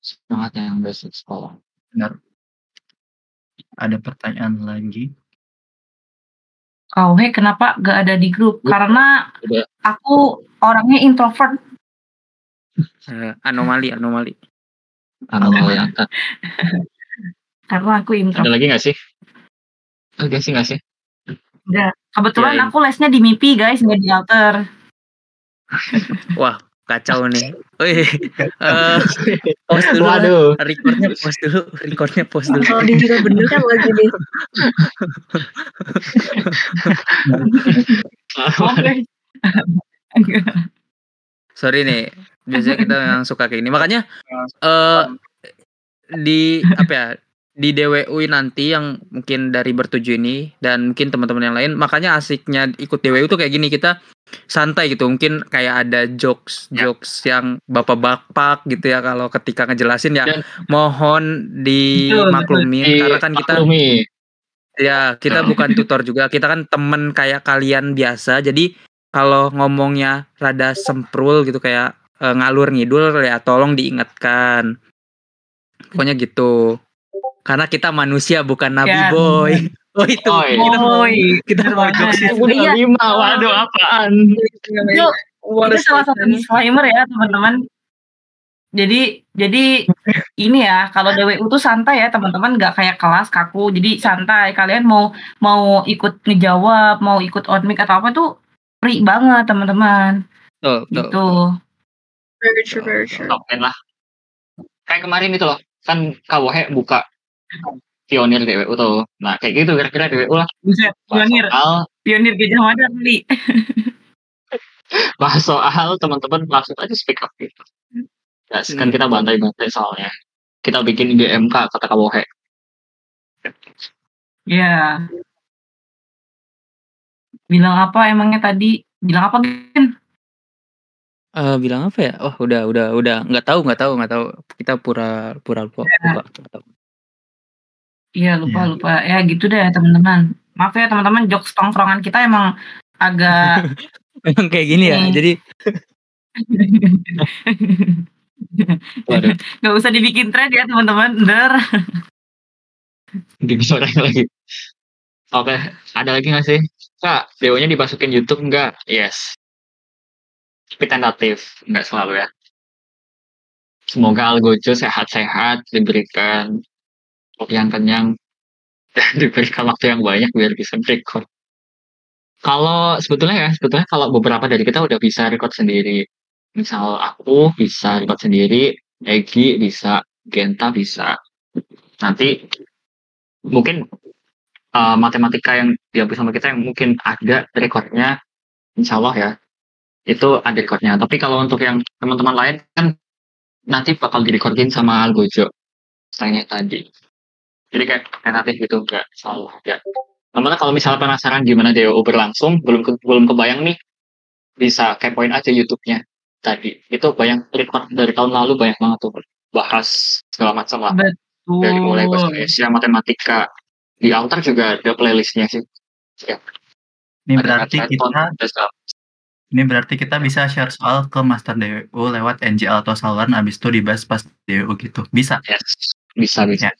Semangat yang basic sekolah. Benar. Ada pertanyaan lagi? Hey, kenapa gak ada di grup? Karena Udah. aku orangnya introvert. Anomali. yang Karena aku ada introvert. lagi nggak sih? Oke sih nggak sih? Enggak. Kebetulan Ya, aku lesnya di MIPI guys, nggak di alter. Wah, kacau nih. Post dulu Waduh. lah. Recordnya post dulu. Kalau dia bener kan lagi nih. Oke. Sorry nih, biasanya kita yang suka kayak gini. Makanya di DWU nanti yang mungkin dari bertujuh ini dan mungkin teman-teman yang lain, makanya asiknya ikut DWU tuh kayak gini, kita santai gitu. Mungkin kayak ada jokes yang bapak-bapak gitu ya kalau ketika ngejelasin ya. Dan mohon dimaklumin karena kan kita ya kita bukan tutor juga, kita kan temen kayak kalian biasa. Jadi kalau ngomongnya rada semprul gitu kayak ngalur ngidul ya tolong diingatkan. Pokoknya gitu. Karena kita manusia bukan nabi, Ya, boy. Oh itu. Kita mau jokes itu. Iya. 5. Waduh, apaan? Itu salah satu disclaimer ya teman-teman. Jadi ini ya, kalau DWU tuh santai ya teman-teman, nggak kayak kelas kaku. Jadi santai. Kalian mau ikut ngejawab, mau ikut on mic atau apa tuh free banget teman-teman. Gitu. Very true. Oke lah. Kayak kemarin itu loh, kan KWH buka pionir DWU tuh. Nah kayak gitu kira-kira DWU lah. Pionir Gajah Mada beli. Bahas soal teman-teman langsung aja speak up gitu. Ya, kan kita bantai-bantai soalnya. Kita bikin IDMK kata KWH. Ya. Bilang apa emangnya tadi? Bilang apa, Gen? Bilang apa ya? Oh, udah nggak tahu. Kita pura lupa. Nggak tahu. Iya, lupa. Ya gitu deh teman-teman. Maaf ya teman-teman, jokes tongkrongan kita emang agak Memang kayak gini ya. Jadi Waduh, nggak usah dibikin tren ya teman-teman. digoreng lagi. Oke, ada lagi nggak sih? Kak, deonya dimasukin YouTube nggak? Yes. Tapi tentatif, nggak selalu ya. Semoga Algojo sehat-sehat, diberikan waktu yang kenyang, dan diberikan waktu yang banyak biar bisa record. Kalau sebetulnya kalau beberapa dari kita udah bisa record sendiri. Misal aku bisa record sendiri, Egi bisa, Genta bisa. Nanti mungkin matematika yang diambil sama kita yang mungkin ada recordnya, insya Allah ya, itu ada recordnya. Tapi kalau untuk yang teman-teman lain kan nanti bakal direcordin sama Algojo, selainnya tadi. Jadi kayak tentatif gitu, nggak selalu ada. Teman-teman kalau misalnya penasaran gimana DOO berlangsung, belum kebayang nih, bisa kepoin aja YouTube-nya tadi. Itu banyak record dari tahun lalu, banyak banget tuh bahas segala macam lah. Betul. Dari mulai bahasa Indonesia, matematika. Di Altar juga ada playlistnya sih. Ya. Ini Ada berarti kita bisa share soal ke Master DWU lewat NGL atau Salon, abis itu dibahas pas DWU gitu. Bisa. Yes. Bisa. Ya.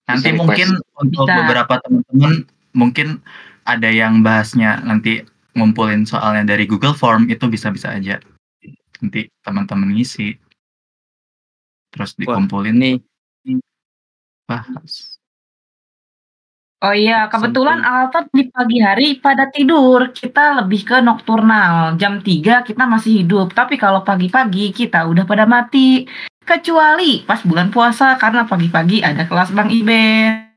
Nanti Bisa mungkin untuk Bisa. beberapa teman-teman mungkin ada yang bahasnya nanti ngumpulin soalnya dari Google Form, itu bisa-bisa aja. Nanti teman-teman ngisi. Terus dikumpulin nih. bahas. Oh iya, kebetulan Alta di pagi hari pada tidur. Kita lebih ke nokturnal. Jam 3 kita masih hidup. Tapi kalau pagi-pagi kita udah pada mati. Kecuali pas bulan puasa karena pagi-pagi ada kelas Bang Iben.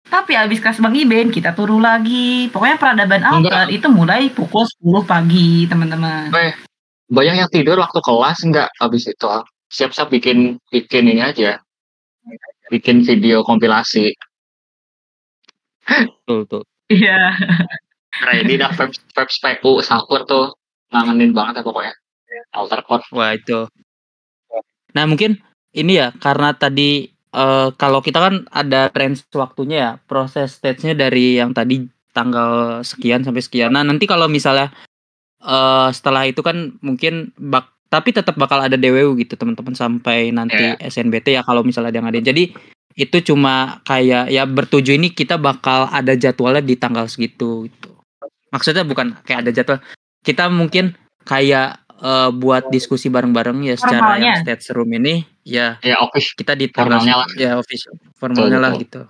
Tapi abis kelas Bang Iben kita turun lagi. Pokoknya peradaban Alta itu mulai pukul 10 pagi, teman-teman. Banyak yang tidur waktu kelas enggak, habis itu siap-siap bikin ini aja. Bikin video kompilasi. Tuh. Iya. Ready dah verbs PU sahur tuh. Ngangenin banget ya pokoknya. Altar Core. Wah, itu. Nah, mungkin ini ya karena tadi kalau kita kan ada range waktunya ya, proses stage-nya dari yang tadi tanggal sekian sampai sekian. Nah, nanti kalau misalnya setelah itu kan mungkin tapi tetap bakal ada DWU gitu teman-teman sampai nanti SNBT ya kalau misalnya dia ngadain. Jadi itu cuma kayak ya bertujuh ini kita bakal ada jadwalnya di tanggal segitu gitu. Maksudnya bukan kayak ada jadwal. Kita mungkin kayak buat diskusi bareng-bareng ya secara yang stage room ini ya kita di tanggal ya official formalnya lah gitu.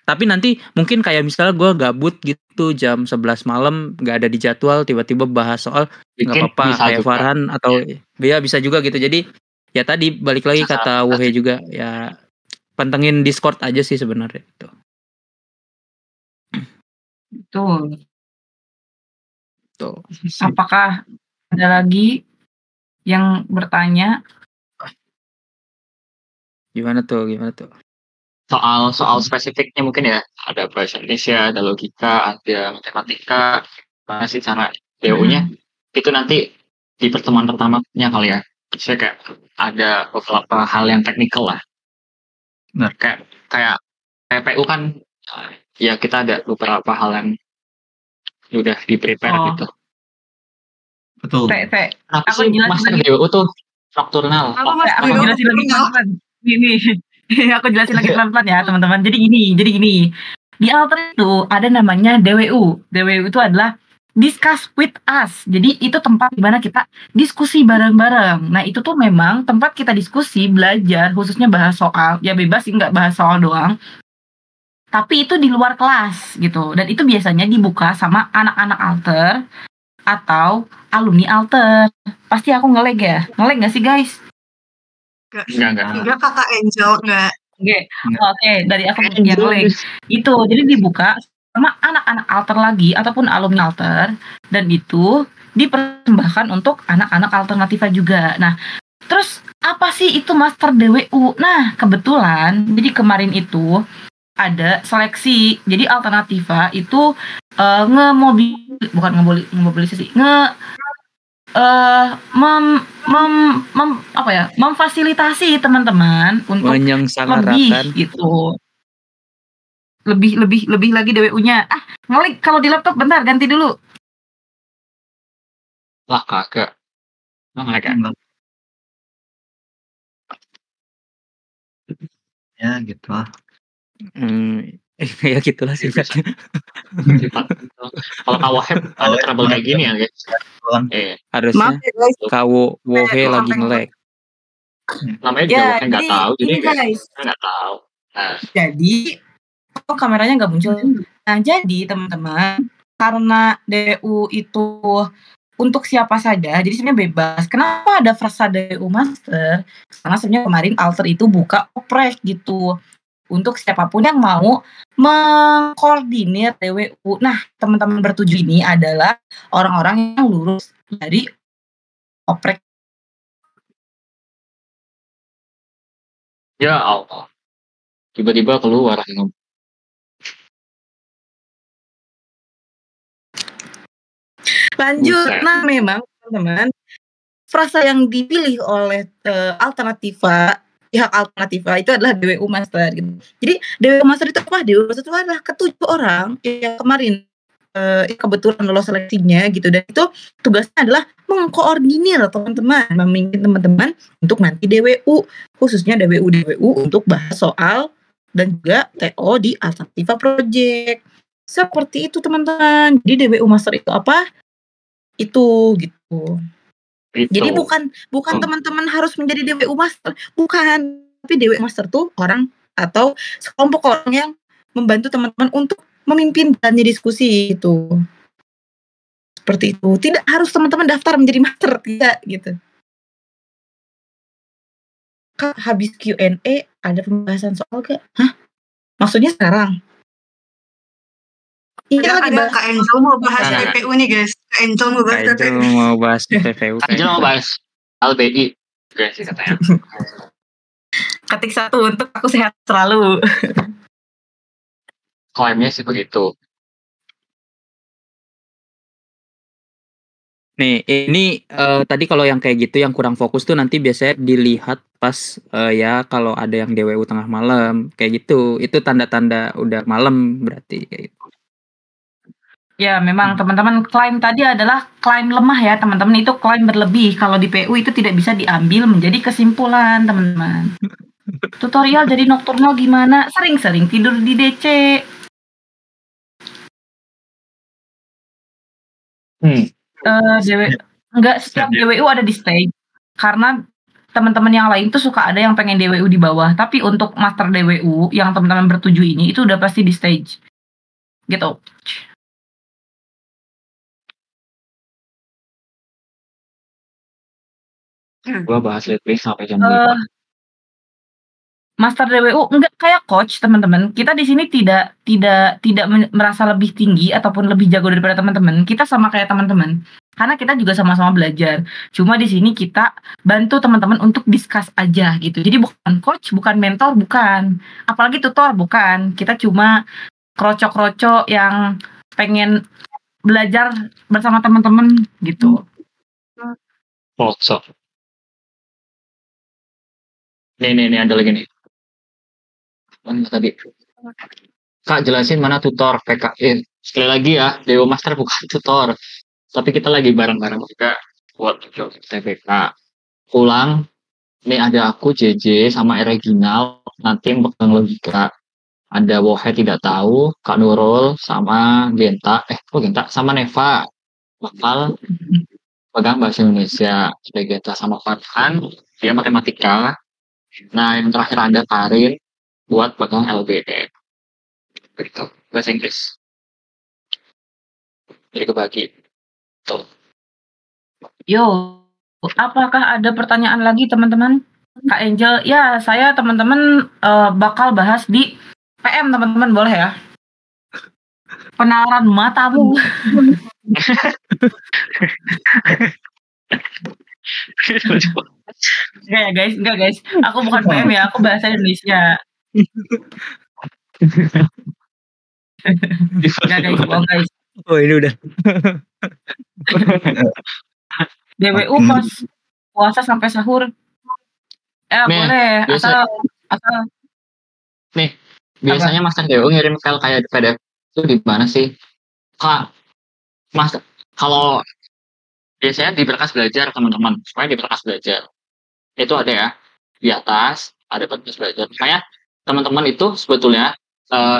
Tapi nanti mungkin kayak misalnya gue gabut gitu jam 11 malam nggak ada di jadwal, tiba-tiba bahas soal nggak apa-apa kayak Farhan atau ya bisa juga gitu. Jadi ya tadi balik lagi kata Wohe juga ya pantengin Discord aja sih sebenarnya itu. Betul. Tuh. Apakah ada lagi yang bertanya? Gimana tuh? Soal spesifiknya mungkin ya, ada bahasa Indonesia, ada logika, ada matematika, gimana sih cara DO-nya? Itu nanti di pertemuan pertamanya kali ya. Saya kayak ada beberapa hal yang teknikal lah. Benar. Kayak PU kan ya kita ada beberapa hal yang udah di-prepare gitu. Betul. Aku master DO tuh nokturnal. Aku jelasin lagi pelan-pelan. Ini aku jelasin lagi pelan-pelan ya teman-teman. Jadi gini. Di Alter itu ada namanya DWU. DWU itu adalah discuss with us. Jadi itu tempat di mana kita diskusi bareng-bareng. Nah itu tuh memang tempat kita diskusi, belajar, khususnya bahas soal. Ya bebas sih nggak bahas soal doang. Tapi itu di luar kelas gitu. Dan itu biasanya dibuka sama anak-anak Alter atau alumni Alter. Pasti aku nge-lag ya? Nge-lag nggak sih guys? Enggak kakak Angel, enggak. Oke, dari aku yang lag. Itu jadi dibuka sama anak-anak Alter lagi ataupun alumni Alter dan itu dipersembahkan untuk anak-anak alternativa juga. Nah, terus apa sih itu Master DWU? Nah, kebetulan jadi kemarin itu ada seleksi. Jadi alternativa itu ngemobilisasi memfasilitasi teman-teman untuk menyengsarakan lebih gitu. Lebih lagi DWU-nya. Ngelik kalau di laptop, bentar ganti dulu. Lah kagak. Enggak. Ya gitu lah. Ya gitulah singkatnya. Kalau Kak Wahab ada trouble kayak gini ya guys. Harusnya Maaf ya guys. kau Wohe lagi nge-lag. Namanya juga Wahab nggak tahu, jadi guys nggak tahu. Nah, Jadi kameranya nggak muncul. Nah, jadi teman-teman, karena DWU itu untuk siapa saja, jadi sebenarnya bebas. Kenapa ada frasa DWU Master? Karena sebenarnya kemarin Alter itu buka oprek gitu untuk siapapun yang mau mengkoordinir DWU. Nah, teman-teman bertujuh ini adalah orang-orang yang lulus dari oprek. ya Allah. Tiba-tiba keluar ngomong. Lanjut. Buset. Nah, memang teman-teman, frasa yang dipilih oleh pihak Alternativa itu adalah DWU Master gitu. Jadi DWU Master itu apa? DWU Master itu adalah ketujuh orang yang kemarin kebetulan lolos seleksinya gitu, dan itu tugasnya adalah mengkoordinir teman-teman, memimpin teman-teman untuk nanti DWU, khususnya DWU untuk bahas soal dan juga TO di Alternativa Project. Seperti itu teman-teman. Jadi DWU Master itu apa? Itu gitu. Jadi bukan teman-teman harus menjadi DWU Master, bukan. Tapi DWU Master tuh orang atau sekelompok orang yang membantu teman-teman untuk memimpin jalannya diskusi itu. Seperti itu. Tidak harus teman-teman daftar menjadi master, tidak gitu. Kak, habis Q&A ada pembahasan soal gak? Hah? Maksudnya sekarang? Iya, ada Kak Angel mau bahas PPU nih guys. Kak Angel mau bahas PPU. Mau bahas PPU. Angel mau bahas LBI guys katanya. Ketik 1 untuk aku sehat selalu. Klaimnya sih begitu. Nih, ini tadi kalau yang kayak gitu yang kurang fokus tuh nanti biasanya dilihat pas ya kalau ada yang DWU tengah malam kayak gitu. Itu tanda-tanda udah malam berarti kayak gitu. Ya, memang teman-teman, klaim tadi adalah klaim lemah ya, teman-teman. Itu klaim berlebih. Kalau di PU itu tidak bisa diambil menjadi kesimpulan, teman-teman. Tutorial jadi nokturnal gimana? Sering-sering tidur di DC. Enggak setiap DWU ada di stage. Karena teman-teman yang lain tuh suka ada yang pengen DWU di bawah. Tapi untuk master DWU yang teman-teman bertuju ini, itu udah pasti di stage. Gitu. Gua bahas lebih sampai jam 5. Master DWU enggak kayak coach, teman-teman. Kita di sini tidak merasa lebih tinggi ataupun lebih jago daripada teman-teman. Kita sama kayak teman-teman. Karena kita juga sama-sama belajar. Cuma di sini kita bantu teman-teman untuk discuss aja gitu. Jadi bukan coach, bukan mentor, bukan. Apalagi tutor, bukan. Kita cuma krocok-krocok yang pengen belajar bersama teman-teman gitu. Krocok. Nih ada lagi nih. Mana tadi? Kak jelasin mana tutor PKI. Sekali lagi ya, Dewa Master bukan tutor. Tapi kita lagi bareng-bareng juga buat TPK. Ulang. Nih ada aku JJ sama Reginal. Nanti yang pegang logika. Ada Wohe tidak tahu, Kak Nurul sama Genta. Genta sama Neva. Bakal pegang bahasa Indonesia. Ada Genta sama Farhan. Dia matematika. Nah, yang terakhir ada Karin buat pegang LBD. Begitu, bahasa Inggris. Jadi kebagi. Tuh. Yo, apakah ada pertanyaan lagi teman-teman? Kak Angel, ya saya teman-teman bakal bahas di PM teman-teman, boleh ya? Penalaran matamu. Enggak guys. Aku bukan PM ya, aku bahasa Indonesia. Enggak guys, bohong guys. Oh ini udah. DWU Oke. pas puasa sampai sahur. Nih, Boleh, biasa asal nih biasanya Master DWU ngirim file kayak PDF itu di mana sih? Kak, Mas, kalau biasanya di berkas belajar teman-teman, supaya di berkas belajar itu ada ya di atas ada berkas belajar. Makanya teman-teman itu sebetulnya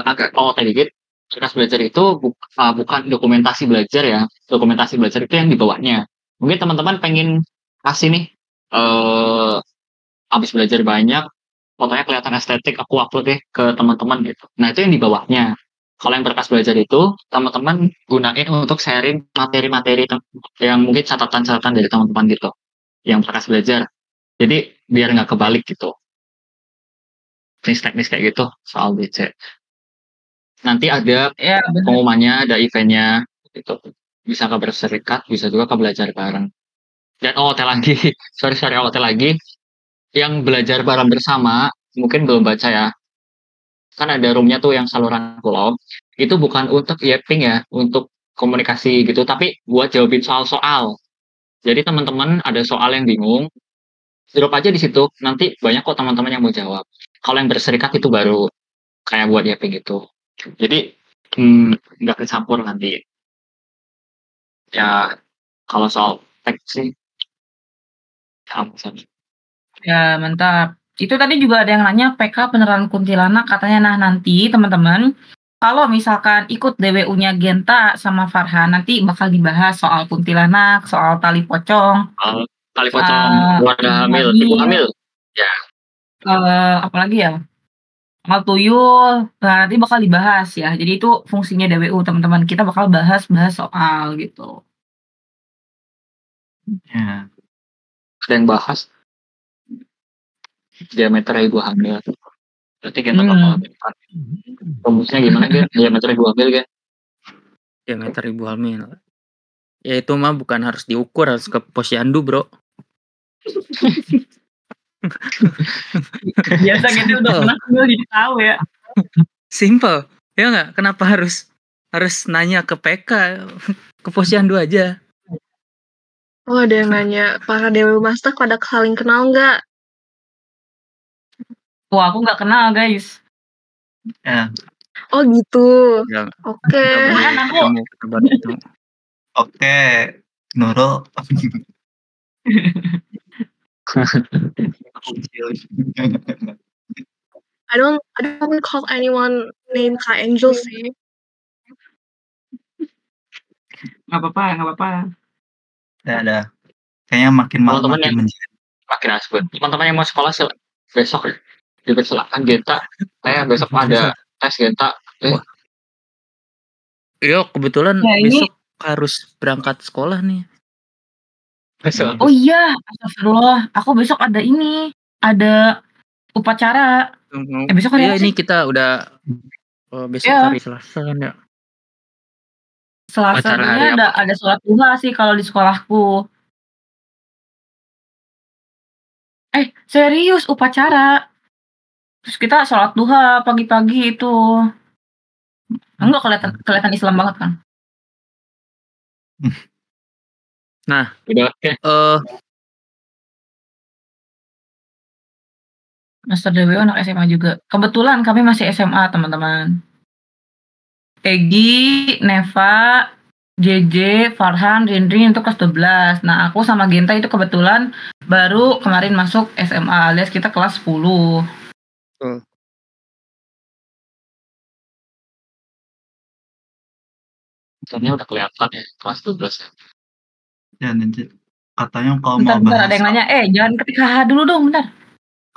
agak OOT dikit. Berkas belajar itu bukan dokumentasi belajar ya. Dokumentasi belajar itu yang di bawahnya. Mungkin teman-teman pengen kasih nih habis belajar banyak, fotonya kelihatan estetik, aku upload deh ke teman-teman gitu. Nah itu yang di bawahnya. Kalau yang berkas belajar itu teman-teman gunain untuk sharing materi-materi yang mungkin catatan-catatan dari teman-teman gitu. Yang berkas belajar. Jadi biar nggak kebalik gitu. Teknis kayak gitu soal BC. Nanti ada ya benar. pengumumannya, ada eventnya gitu. Bisa ke berserikat, bisa juga ke belajar bareng. Dan OOT lagi, sorry OOT lagi. Yang belajar bareng bersama mungkin belum baca ya. Kan ada roomnya tuh yang saluran pulau. Itu bukan untuk yapping ya, untuk komunikasi gitu, tapi buat jawabin soal-soal. Jadi teman-teman ada soal yang bingung, drop aja di situ. Nanti banyak kok teman-teman yang mau jawab. Kalau yang berserikat itu baru kayak buat yapping gitu. Jadi nggak kecampur nanti. Ya kalau soal teks sih, Ya mantap. Itu tadi juga ada yang nanya PK penerangan kuntilanak katanya. Nah nanti teman-teman kalau misalkan ikut DWU-nya Genta sama Farhan nanti bakal dibahas soal kuntilanak, soal tali pocong, tali pocong keluarga hamil, ibu hamil. Ya. Apalagi ya? Soal tuyul. Nah, nanti bakal dibahas ya. Jadi itu fungsinya DWU teman-teman. Kita bakal bahas soal gitu. Ya. Ada yang bahas diameter ibu hamil. Berarti kita bakal rumusnya gimana kan? Diameter ibu hamil kan? Diameter ibu hamil. Ya itu mah bukan harus diukur, harus ke posyandu, bro. Biasa gitu udah pernah jadi tahu ya. Simple. Ya nggak? Kenapa harus nanya ke PK? Ke posyandu aja. Oh, ada yang nanya, para DWU Master pada saling kenal nggak? Wah, aku nggak kenal, guys. Ya. Oh gitu. Ya, Oke. Kan aku Oke, Nurul. I don't recall anyone named Kak Angel sih. Nggak apa-apa. Ada. Kayaknya makin malam makin menjadi. Makin asbun. Teman-teman yang mau sekolah besok dipersilakan Genta. Besok ada tes Genta. Iya, kebetulan Ya, besok harus berangkat sekolah nih. Oh iya, astagfirullah. Aku besok ada ada upacara. Besok hari ini kita udah besok hari Selasa kan ya. Selasa ada sholat duha sih kalau di sekolahku. Serius upacara. Terus kita sholat duha pagi-pagi itu. Enggak kelihatan Islam banget kan? Nah, udah Master DWU anak SMA juga. Kebetulan kami masih SMA, teman-teman. Egi, Neva, JJ, Farhan, Rindrin itu kelas 12. Nah, aku sama Genta itu kebetulan baru kemarin masuk SMA, alias kita kelas 10. Misalnya udah kelihatan ya, kelas 12 ya. Ya, nanti katanya kalau bentar, mau bahas ada yang nanya, jangan ketik HH dulu dong, bentar.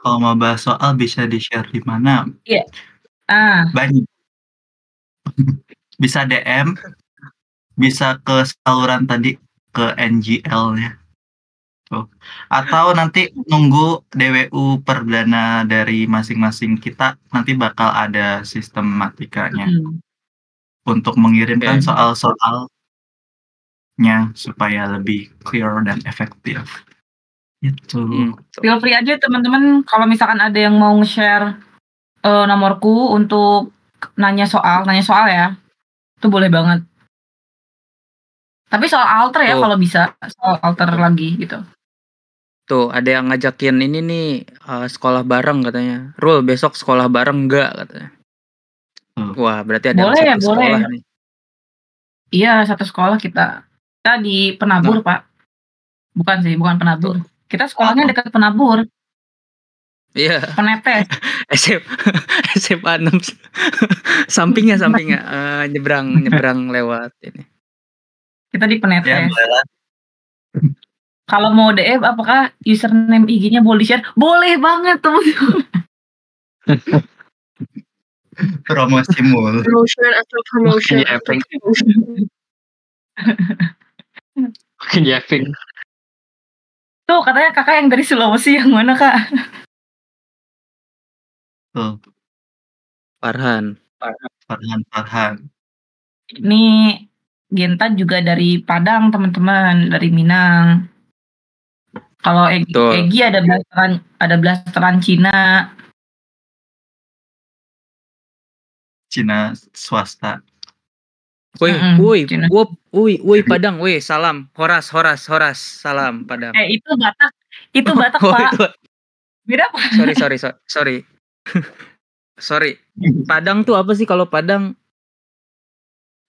Kalau mau bahas soal bisa di-share di mana? Iya. Banyak. Bisa DM, bisa ke saluran tadi, ke NGL-nya. Tuh. Atau nanti nunggu DWU perdana dari masing-masing kita, nanti bakal ada sistematikanya. Untuk mengirimkan soal-soalnya supaya lebih clear dan efektif. Itu. Feel free aja teman-teman kalau misalkan ada yang mau nge-share nomorku untuk nanya soal ya. Itu boleh banget. Tapi soal alter ya Tuh. kalau bisa, soal alter lagi gitu. Tuh, ada yang ngajakin ini nih sekolah bareng katanya. Rul, besok sekolah bareng enggak katanya. Wah, berarti ada yang Boleh, satu sekolah boleh. nih. Iya, satu sekolah kita. Kita di Penabur, Pak. Bukan sih, bukan Penabur. Kita sekolahnya dekat Penabur. Iya. Penetes. SMA 6. sampingnya nyebrang lewat ini. Kita di Penetes. Ya, boleh lah. Kalau mau DM, apakah username IG-nya boleh di-share? Boleh banget, teman-teman. Promosi mul. Promotion. Mungkin Yeving. Tuh, katanya kakak yang dari Sulawesi, yang mana, Kak? Tuh, Farhan. Ini Genta juga dari Padang, teman-teman. Dari Minang. Kalau Egi ada blasteran Cina. Cina swasta. Woi, Padang, woi, salam. Horas, salam Padang. Itu Batak, Pak. Beda, Pak. Sorry. Sorry. Padang tuh apa sih kalau Padang?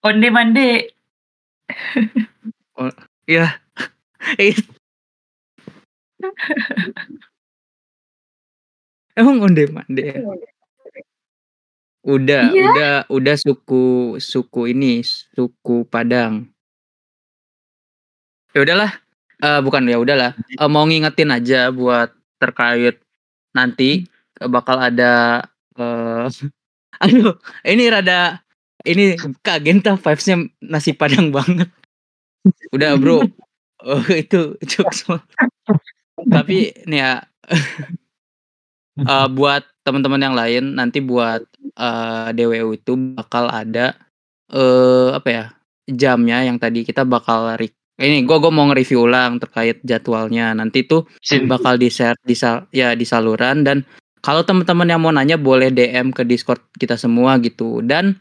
Onde-mande. Oh, iya. Emang onde-mande ya? Udah suku ini, suku Padang. Ya udahlah. Mau ngingetin aja buat terkait nanti bakal ada aduh, ini Kak Genta vibes-nya nasi Padang banget. Udah, Bro. Itu jokes. Tapi nih ya buat teman-teman yang lain nanti buat DWU itu bakal ada jamnya yang tadi kita bakal ini gue mau nge-review ulang terkait jadwalnya. Nanti tuh bakal di-share di saluran, dan kalau teman-teman yang mau nanya boleh DM ke Discord kita semua gitu. Dan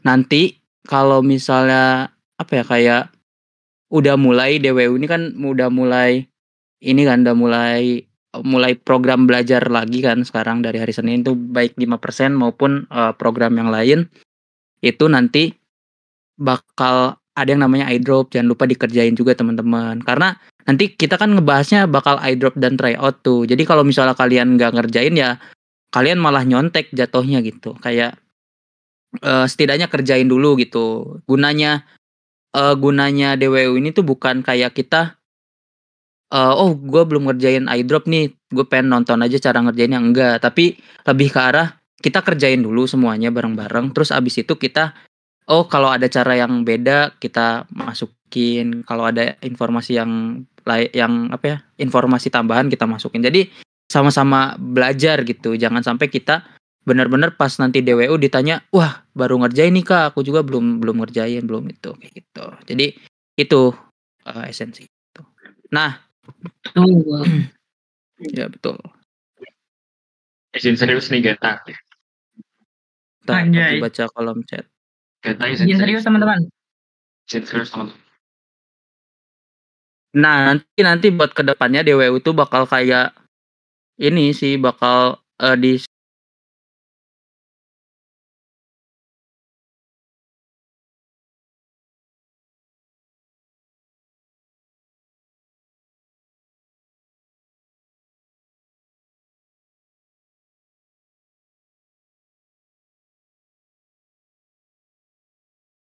nanti kalau misalnya kayak udah mulai DWU ini kan udah mulai program belajar lagi kan sekarang dari hari Senin itu, baik 5% maupun program yang lain itu nanti bakal ada yang namanya iDrop. Jangan lupa dikerjain juga teman-teman, karena nanti kita kan ngebahasnya bakal iDrop dan tryout tuh. Jadi kalau misalnya kalian nggak ngerjain ya kalian malah nyontek jatuhnya gitu. Kayak setidaknya kerjain dulu gitu. Gunanya DWU ini tuh bukan kayak kita gue belum ngerjain iDrop nih, gue pengen nonton aja cara ngerjainnya, enggak. Tapi lebih ke arah kita kerjain dulu semuanya bareng-bareng, terus abis itu kita kalau ada cara yang beda kita masukin, kalau ada informasi informasi tambahan kita masukin. Jadi sama-sama belajar gitu. Jangan sampai kita benar-benar pas nanti DWU ditanya, wah baru ngerjain nih Kak, aku juga belum ngerjain, belum itu kayak gitu. Jadi itu esensi itu. Nah, ya betul. Izin serius nih Genta. Nanti baca kolom chat. Genta izin serius teman-teman. Izin serius teman-teman. Nah, nanti buat kedepannya DWU itu bakal kayak ini sih, bakal di